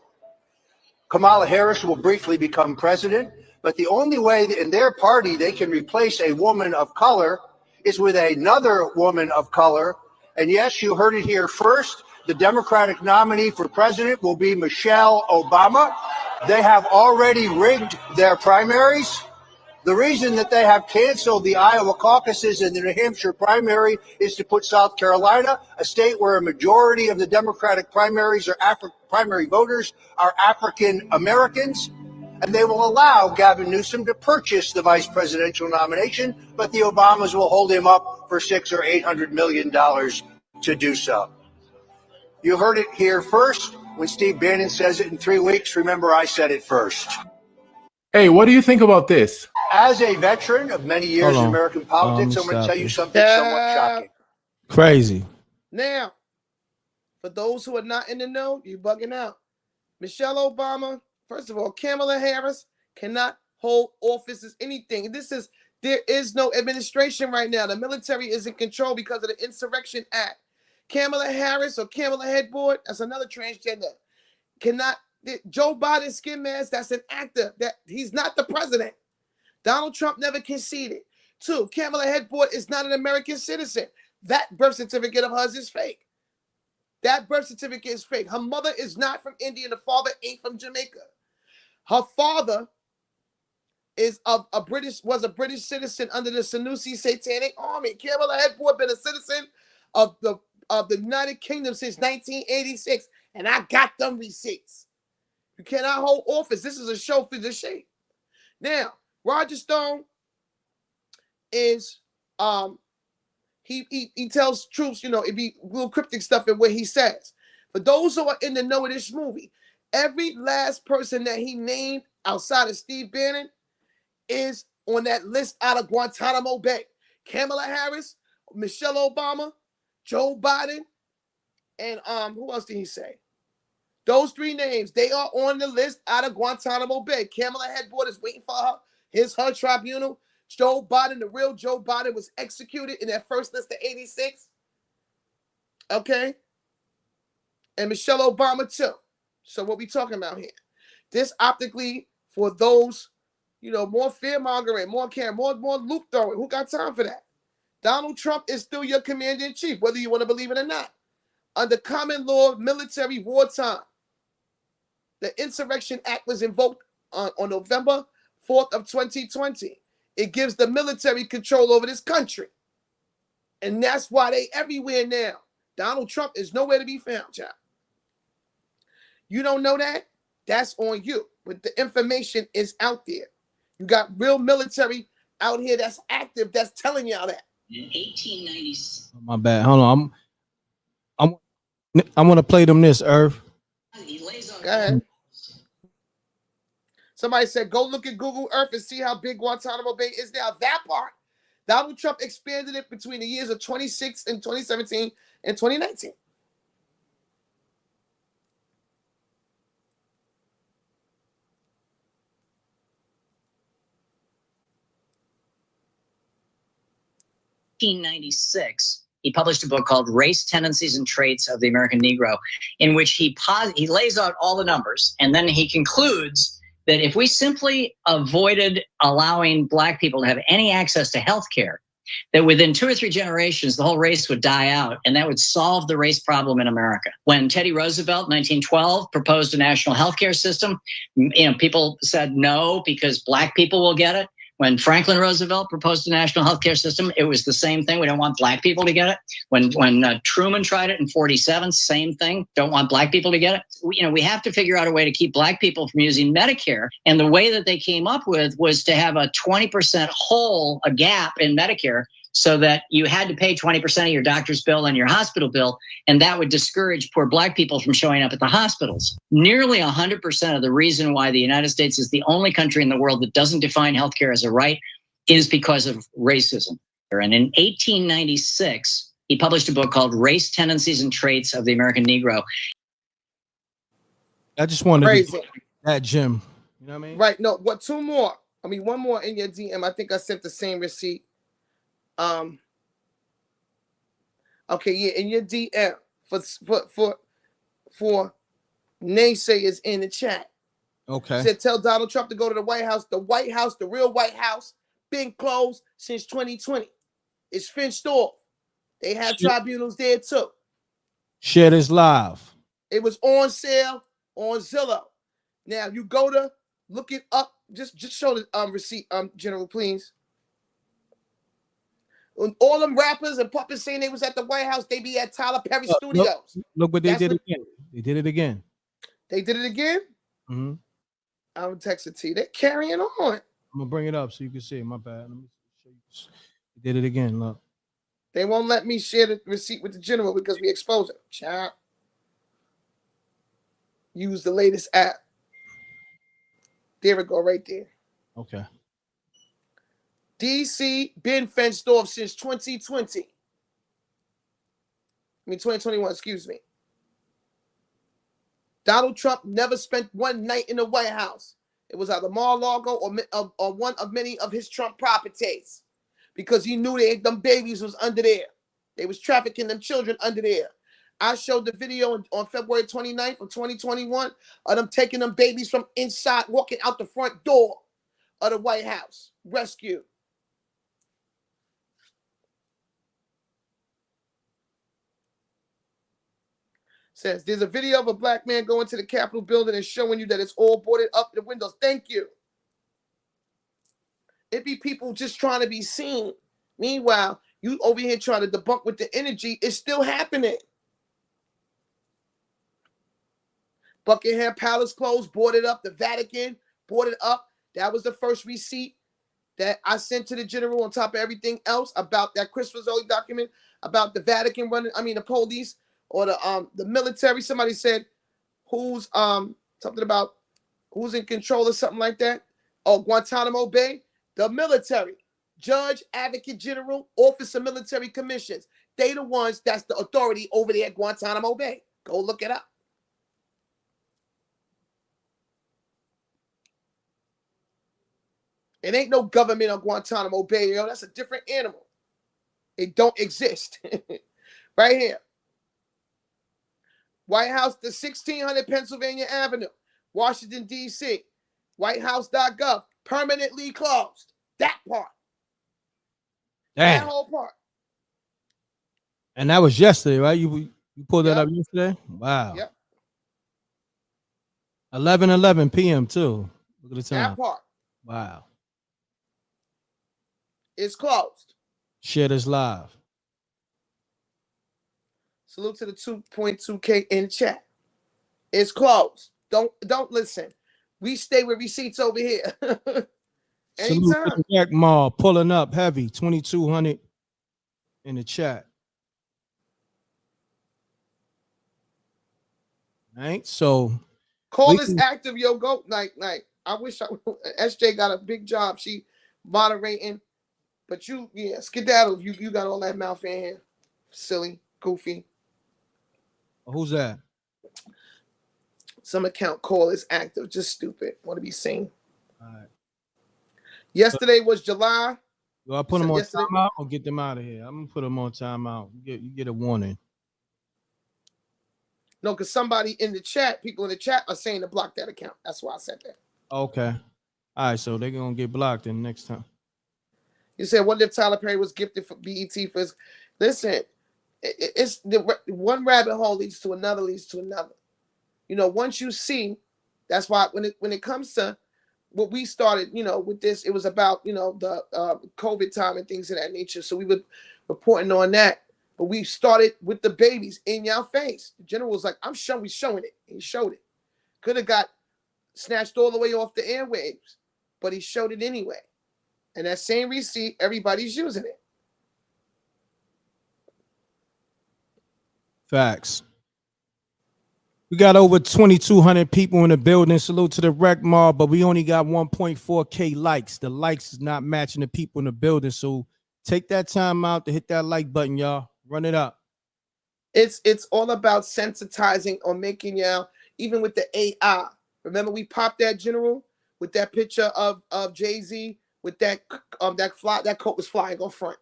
Speaker 20: Kamala Harris will briefly become president, but the only way that in their party they can replace a woman of color is with another woman of color. And yes, you heard it here first. The Democratic nominee for president will be Michelle Obama. They have already rigged their primaries. The reason that they have canceled the Iowa caucuses and the New Hampshire primary is to put South Carolina, a state where a majority of the Democratic primaries or primary voters are African Americans, and they will allow Gavin Newsom to purchase the vice presidential nomination, but the Obamas will hold him up for $600 or $800 million to do so. You heard it here first. When Steve Bannon says it in 3 weeks, remember I said it first.
Speaker 21: Hey, what do you think about this?
Speaker 20: As a veteran of many years in American politics, I'm going to tell you something somewhat shocking.
Speaker 4: Crazy.
Speaker 5: Now, for those who are not in the know, you bugging out. Michelle Obama, first of all, Kamala Harris cannot hold office as anything. There is no administration right now. The military is in control because of the Insurrection Act. Kamala Harris or Kamala Headboard, that's another transgender, cannot. Joe Biden skin mask, that's an actor. That he's not the president. Donald Trump never conceded. 2, Kamala Headboard is not an American citizen. That birth certificate of hers is fake. That birth certificate is fake. Her mother is not from India. And the father ain't from Jamaica. Her father is was a British citizen under the Sanusi Satanic Army. Kamala Headboard been a citizen of the United Kingdom since 1986, and I got them receipts. You cannot hold office. This is a show for the shape. Now, Roger Stone is he tells truths, it be little cryptic stuff in what he says. For those who are in the know of this movie, every last person that he named outside of Steve Bannon is on that list out of Guantanamo Bay. Kamala Harris, Michelle Obama, Joe Biden, and who else did he say? Those 3 names, they are on the list out of Guantanamo Bay. Kamala Headboard is waiting for her tribunal. Joe Biden, the real Joe Biden, was executed in that first list of 86. Okay? And Michelle Obama, too. So what we talking about here? This optically, for those, more fear-mongering, more care, more loop throwing. Who got time for that? Donald Trump is still your commander-in-chief, whether you want to believe it or not. Under common law, military wartime, the Insurrection Act was invoked on November 4th of 2020. It gives the military control over this country. And that's why they everywhere now. Donald Trump is nowhere to be found, child. You don't know that? That's on you. But the information is out there. You got real military out here that's active, that's telling y'all that.
Speaker 22: In 1896.
Speaker 4: My bad. Hold on. I want to play them this, Irv.
Speaker 5: Go ahead. Somebody said, go look at Google Earth and see how big Guantanamo Bay is now. That part. Donald Trump expanded it between the years of 2017 and 2019.
Speaker 22: He published a book called Race, Tendencies, and Traits of the American Negro, in which he lays out all the numbers, and then he concludes that if we simply avoided allowing Black people to have any access to health care, that within 2 or 3 generations, the whole race would die out, and that would solve the race problem in America. When Teddy Roosevelt, 1912, proposed a national health care system, people said no because Black people will get it. When Franklin Roosevelt proposed a national healthcare system, it was the same thing. We don't want Black people to get it. When Truman tried it in 1947, same thing. Don't want Black people to get it. We have to figure out a way to keep Black people from using Medicare. And the way that they came up with was to have a 20% hole, a gap in Medicare, so that you had to pay 20% of your doctor's bill and your hospital bill, and that would discourage poor Black people from showing up at the hospitals. Nearly 100% of the reason why the United States is the only country in the world that doesn't define healthcare as a right is because of racism. And in 1896, He published a book called Race Tendencies and Traits of the American Negro.
Speaker 4: I just wanted
Speaker 5: Crazy.
Speaker 4: that Jim. You know what I mean?
Speaker 5: Right. No, what two more? I mean, one more in your DM. I think I sent the same receipt. Okay, yeah, in your DM for naysayers in the chat.
Speaker 4: Okay.
Speaker 5: Said tell Donald Trump to go to the White House. The White House, the real White House, been closed since 2020. It's fenced off. They have tribunals there too.
Speaker 4: Share this live.
Speaker 5: It was on sale on Zillow. Now you go to look it up. Just show the receipt, General, please. When all them rappers and puppets saying they was at the White House, they be at Tyler Perry Studios.
Speaker 4: Look what they did again. They did it again.
Speaker 5: They did it again?
Speaker 4: Mm-hmm.
Speaker 5: I'm texting T. They're carrying on.
Speaker 4: I'm gonna bring it up so you can see it. My bad. Let me show you. They did it again. Look.
Speaker 5: They won't let me share the receipt with the general because we expose it. Chat. Use the latest app. There we go, right there.
Speaker 4: Okay.
Speaker 5: DC been fenced off since 2020. 2021, excuse me. Donald Trump never spent one night in the White House. It was either Mar-a-Lago or one of many of his Trump properties because he knew them babies was under there. They was trafficking them children under there. I showed the video on February 29th of 2021 of them taking them babies from inside, walking out the front door of the White House. Rescue. Says there's a video of a black man going to the Capitol building and showing you that it's all boarded up the windows. Thank you. It be people just trying to be seen. Meanwhile, you over here trying to debunk with the energy. It's still happening. Buckingham Palace closed, boarded up. The Vatican boarded up. That was the first receipt that I sent to the general on top of everything else about that Chris Rizzoli document about the Vatican running. I mean, the police or the military. Somebody said who's something about who's in control or something like that. Oh, Guantanamo Bay. The military, Judge, Advocate General, Office of Military Commissions. They the ones that's the authority over there at Guantanamo Bay. Go look it up. It ain't no government on Guantanamo Bay, yo. That's a different animal. It don't exist. Right here. White House, the 1600 Pennsylvania Avenue, Washington, D.C. WhiteHouse.gov, permanently closed. That part.
Speaker 4: Damn.
Speaker 5: That whole part.
Speaker 4: And that was yesterday, right? You pulled that up yesterday? Wow.
Speaker 5: Yep.
Speaker 4: 11:11 p.m. too. Look at the time.
Speaker 5: That part.
Speaker 4: Wow.
Speaker 5: It's closed.
Speaker 4: Share this live.
Speaker 5: Salute to the 2.2K in chat. It's closed. Don't listen. We stay with receipts over here.
Speaker 4: Salute to the Jack Mall pulling up heavy. 2200 in the chat. All right. So
Speaker 5: call this active, yo. Go like. I wish SJ got a big job. She moderating. But skedaddle. You got all that mouth in here. Silly, goofy.
Speaker 4: Who's that?
Speaker 5: Some account call is active. Just stupid. Want to be seen.
Speaker 4: All right.
Speaker 5: Yesterday was July.
Speaker 4: Do I put them on timeout or get them out of here? I'm gonna put them on timeout. You get a warning.
Speaker 5: No, because somebody in the chat, people in the chat are saying to block that account. That's why I said that.
Speaker 4: Okay. All right. So they're gonna get blocked in next time.
Speaker 5: You said, what if Tyler Perry was gifted for BET for his... Listen, it's the one rabbit hole leads to another, once you see, that's why when it comes to what we started, with this, it was about, the COVID time and things of that nature. So we were reporting on that. But we started with the babies in your face. The general was like, we showing it. He showed it. Could have got snatched all the way off the airwaves, but he showed it anyway. And that same receipt, everybody's using it.
Speaker 4: Facts. We got over 2,200 people in the building. Salute to the Rec Mall, but we only got 1.4K likes. The likes is not matching the people in the building. So take that time out to hit that like button, y'all. Run it up.
Speaker 5: It's all about sensitizing or making y'all, even with the AI. Remember we popped that general with that picture of Jay-Z with that coat was flying on front.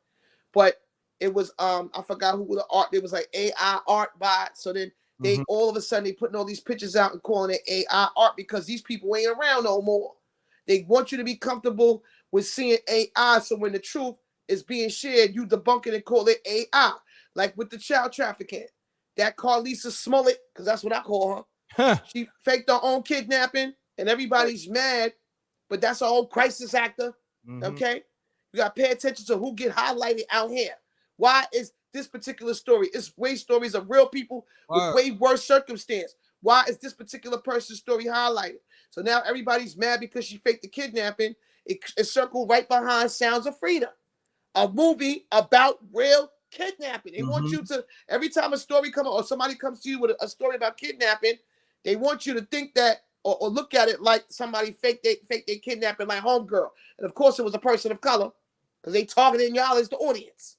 Speaker 5: But it was I forgot who the art, it was like AI art by. So then they all of a sudden they putting all these pictures out and calling it AI art because these people ain't around no more. They want you to be comfortable with seeing AI. So when the truth is being shared, you debunk it and call it AI. Like with the child trafficking. That Carlisa Smollett, because that's what I call her. She faked her own kidnapping and everybody's mad, but that's her own crisis actor. Okay? You got to pay attention to who get highlighted out here. Why is this particular story? It's way stories of real people with way worse circumstance. Why is this particular person's story highlighted? So now everybody's mad because she faked the kidnapping. It circled right behind Sounds of Freedom, a movie about real kidnapping. They want you to, every time a story comes or somebody comes to you with a story about kidnapping, they want you to think that or look at it like somebody faked they kidnapping like Homegirl. And of course it was a person of color because they targeting y'all as the audience.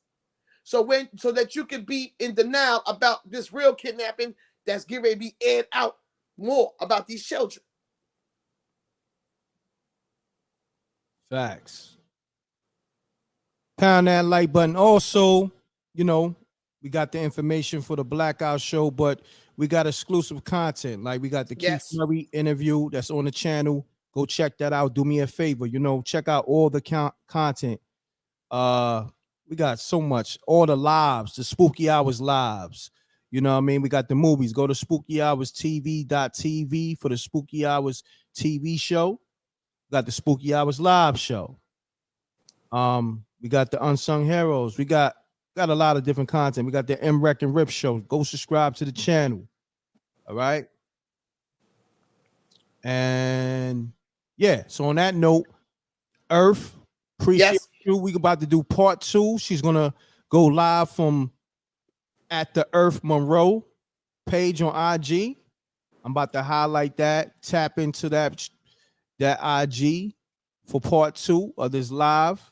Speaker 5: So that you can be in denial about this real kidnapping that's getting ready to be aired out more about these children.
Speaker 4: Facts. Pound that like button. Also, you know, we got the information for the Blackout show, but we got exclusive content. Like we got the Keith Murray interview that's on the channel. Go check that out. Do me a favor, you know, check out all the content. We got so much, all the lives, the Spooky Hours lives. You know what I mean? We got the movies. Go to SpookyHoursTV.tv for the Spooky Hours TV show. We got the Spooky Hours live show. We got the Unsung Heroes. We got a lot of different content. We got the M.Reck and Rip show. Go subscribe to the channel. All right. And yeah, so on that note, Earth, appreciate you. We about to do part 2. She's gonna go live from at the Earth Monroe page on IG. I'm about to highlight that, tap into that IG for part 2 of this live.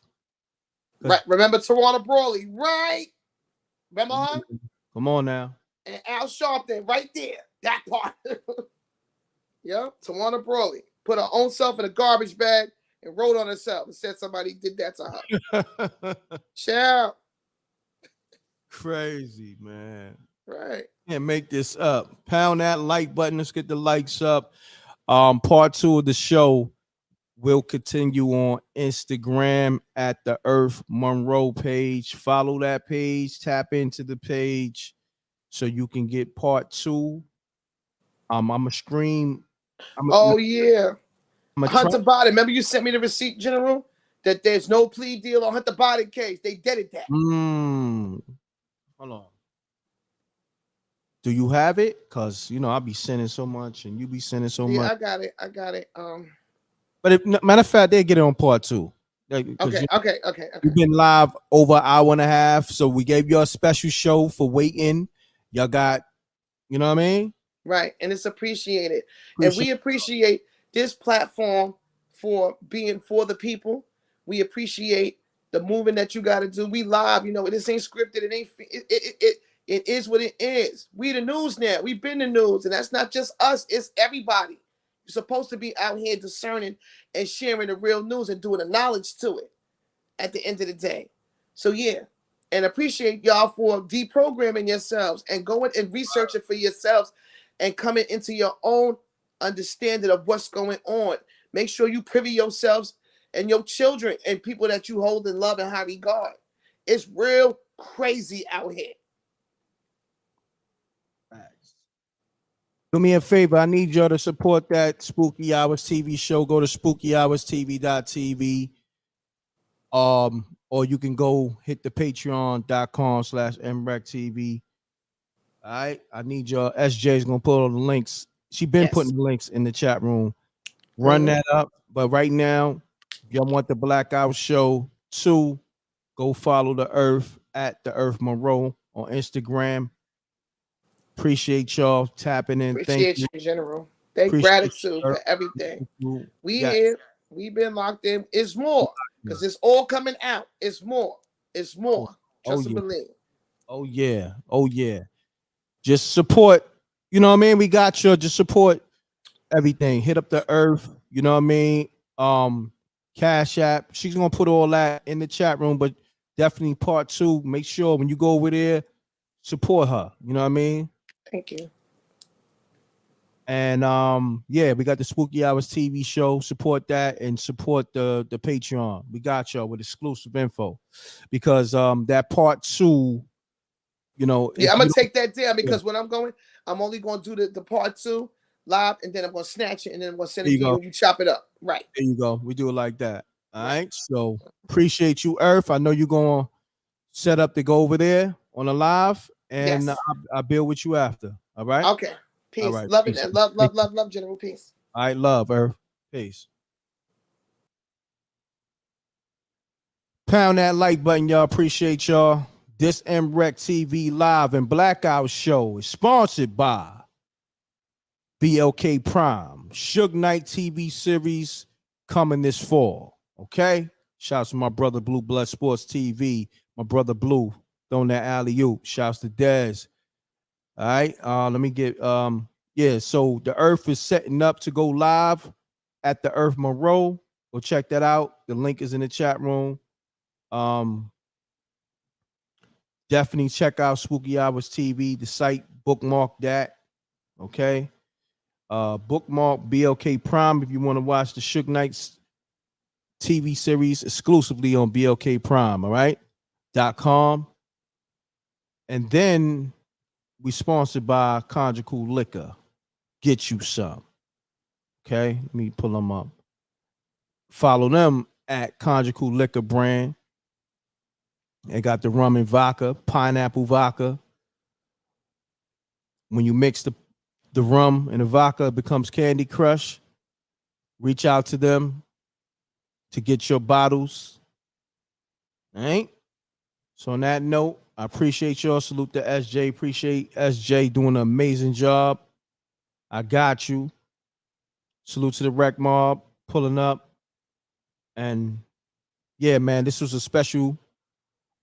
Speaker 5: Right. Remember Tawana Brawley, right? Remember her?
Speaker 4: Come on now.
Speaker 5: And Al Sharpton, right there. That part. Yeah, Tawana Brawley put her own self in a garbage bag and wrote on herself and said somebody did that to her. Shout.
Speaker 4: Crazy, man.
Speaker 5: Right.
Speaker 4: Can't make this up. Pound that like button. Let's get the likes up. Part 2 of the show will continue on Instagram at the Earth Monroe page. Follow that page. Tap into the page so you can get part 2. I'm a stream.
Speaker 5: Yeah. Hunter Biden. Remember you sent me the receipt, General, that there's no plea deal on Hunter Biden case. They did that.
Speaker 4: Hold on. Do you have it? Because you know I'll be sending so much and you be sending so much.
Speaker 5: I got it.
Speaker 4: But matter of fact, they'll get it on part 2.
Speaker 5: Okay.
Speaker 4: We've been live over an hour and a half, so we gave you a special show for waiting. Y'all got, you know what I mean?
Speaker 5: Right, and it's appreciated. And we appreciate this platform for being for the people. We appreciate the movement that you got to do. We live, you know, this ain't scripted. It ain't. It is what it is. We the news now. We've been the news, and that's not just us. It's everybody. You're supposed to be out here discerning and sharing the real news and doing the knowledge to it at the end of the day. So yeah, and appreciate y'all for deprogramming yourselves and going and researching for yourselves and coming into your own understanding of what's going on. Make sure you privy yourselves and your children and people that you hold in love and high regard. It's real crazy out here.
Speaker 4: Do me a favor. I need y'all to support that Spooky Hours TV show. Go to SpookyHoursTV.tv. Or you can go hit the patreon.com/MRecktv. All right. I need y'all. SJ's gonna put all the links. She been putting the links in the chat room. Run that up. But right now, if y'all want the Blackout Show 2, go follow the Earth at the Earth Monroe on Instagram. Appreciate y'all tapping in.
Speaker 5: Appreciate you, General. Thank gratitude for everything. We here. We've been locked in. It's more because it's all coming out. It's more. It's more. Trust and believe.
Speaker 4: Oh yeah. Oh yeah. Just support. You know what I mean? We got you. Just support everything. Hit up the earth. You know what I mean? Cash App. She's gonna put all that in the chat room, but definitely part 2. Make sure when you go over there, support her. You know what I mean?
Speaker 5: Thank you.
Speaker 4: And yeah, we got the Spooky Hours TV show. Support that and support the Patreon. We got y'all with exclusive info because that part 2, you know,
Speaker 5: Yeah,
Speaker 4: if
Speaker 5: I'm
Speaker 4: you
Speaker 5: gonna take that down
Speaker 4: yeah,
Speaker 5: because when I'm going, I'm only gonna do the part 2 live, and then I'm gonna snatch it, and then I'm gonna send
Speaker 4: there
Speaker 5: it
Speaker 4: you
Speaker 5: to you,
Speaker 4: go.
Speaker 5: and you chop it up. Right.
Speaker 4: There you go. We do it like that. All right. So appreciate you, Earth. I know you're gonna set up to go over there on a live, and
Speaker 5: Yes.
Speaker 4: I'll build with you after. All right.
Speaker 5: Okay.
Speaker 4: All
Speaker 5: Peace.
Speaker 4: right.
Speaker 5: Love
Speaker 4: Peace.
Speaker 5: and love, General. Peace.
Speaker 4: All right. Love, Earth. Peace. Pound that like button, y'all. Appreciate y'all. This MRecktv Live and Blackout Show is sponsored by BLK Prime. Suge Knight TV series coming this fall. Okay? Shouts to my brother Blue Blood Sports TV. My brother Blue throwing that alley-oop. Shouts to Dez. All right. Let me get yeah, so the Earth is setting up to go live at the Earth Monroe. Go check that out. The link is in the chat room. Definitely check out Spooky Hours TV, the site, bookmark that. Okay. Bookmark BLK Prime if you want to watch the Suge Knight's TV series exclusively on BLK Prime, all right? .com. And then we sponsored by Conjugal Liquor. Get you some. Okay, let me pull them up. Follow them at Conjugal Liquor brand. They got the rum and vodka, pineapple vodka. When you mix the rum and the vodka, it becomes Candy Crush. Reach out to them to get your bottles. All right. So on that note, I appreciate y'all. Salute to SJ. Appreciate SJ doing an amazing job. I got you. Salute to the Rec Mob pulling up. And yeah, man, this was a special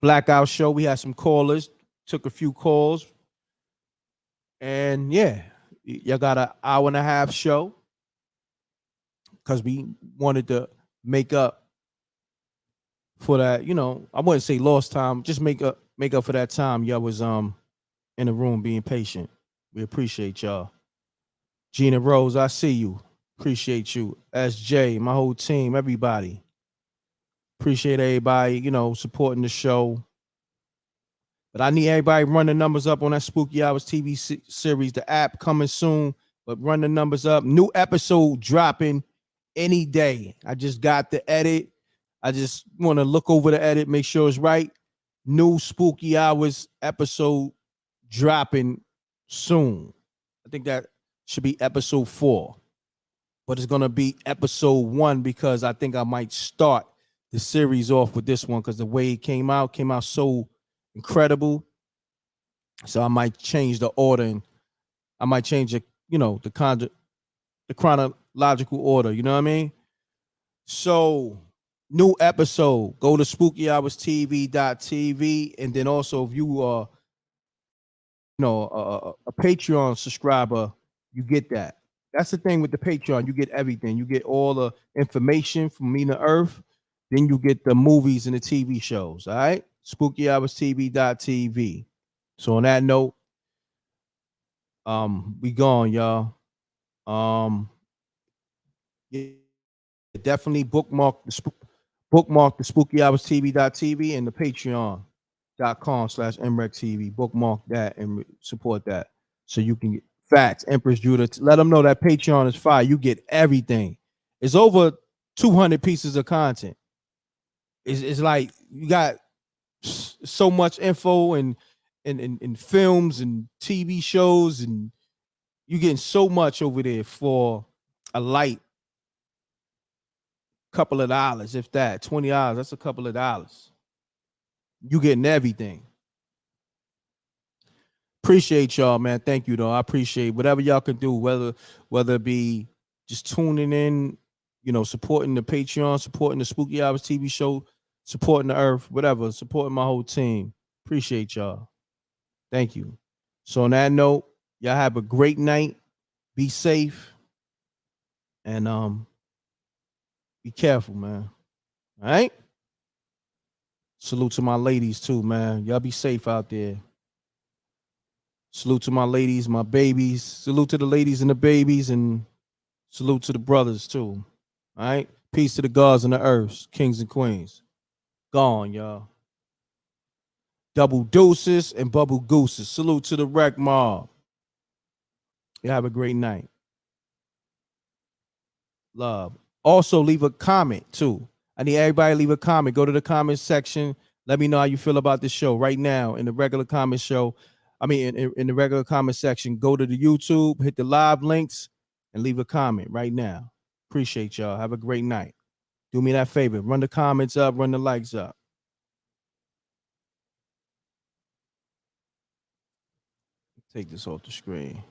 Speaker 4: blackout show. We had some callers, took a few calls. And yeah, y'all got an hour and a half show because we wanted to make up for that, you know, I wouldn't say lost time, just make up for that time y'all was in the room being patient. We appreciate y'all. Gina Rose, I see you. Appreciate you. SJ, my whole team, everybody. Appreciate everybody, you know, supporting the show. But I need everybody run the numbers up on that Spooky Hours TV series. The app coming soon, but run the numbers up. New episode dropping any day. I just got the edit. I just want to look over the edit, make sure it's right. New Spooky Hours episode dropping soon. I think that should be episode 4. But it's going to be episode 1 because I think I might start the series off with this one because the way it came out so incredible. So I might change the order and I might change it, you know, the chronological order, you know what I mean? So new episode, go to spookyhourstv.tv, and then also if you are a Patreon subscriber, you get that. That's the thing with the Patreon, you get everything. You get all the information from me to Earth, then you get the movies and the TV shows, all right? spookyhourstv.tv. So on that note, we gone, y'all. Yeah, definitely bookmark the spookyhourstv.tv and the patreon.com/MRecktv. Bookmark that and support that so you can get facts. Empress Judah, let them know that Patreon is fire. You get everything. It's over 200 pieces of content. It's like you got so much info and films and TV shows, and you're getting so much over there for a light couple of dollars, if that. $20, that's a couple of dollars. You getting everything. Appreciate y'all, man. Thank you, though. I appreciate whatever y'all can do, whether it be just tuning in, you know, supporting the Patreon, supporting the Spooky Hours TV show, supporting the Earth, whatever, supporting my whole team. Appreciate y'all. Thank you. So on that note, y'all have a great night. Be safe. And be careful, man. All right? Salute to my ladies too, man. Y'all be safe out there. Salute to my ladies, my babies. Salute to the ladies and the babies, and salute to the brothers too. All right? Peace to the gods and the earths, kings and queens. Gone, y'all. Double deuces and bubble gooses. Salute to the wreck mob. You have a great night. Love. Also, leave a comment too. I need everybody to leave a comment. Go to the comment section. Let me know how you feel about this show right now in the regular comment show. I mean, in the regular comment section. Go to the YouTube, hit the live links, and leave a comment right now. Appreciate y'all. Have a great night. Do me that favor. Run the comments up, run the likes up. Take this off the screen.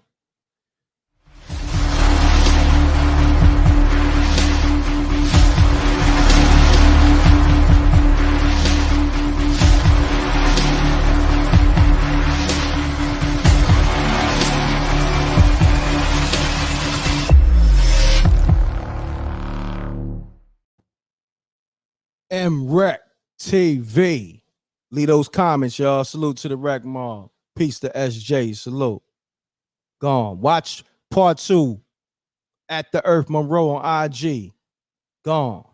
Speaker 4: MRecktv. Leave those comments, y'all. Salute to the Wreck Mob. Peace to SJ. Salute. Gone. Watch part 2 at the Earth Monroe on IG. Gone.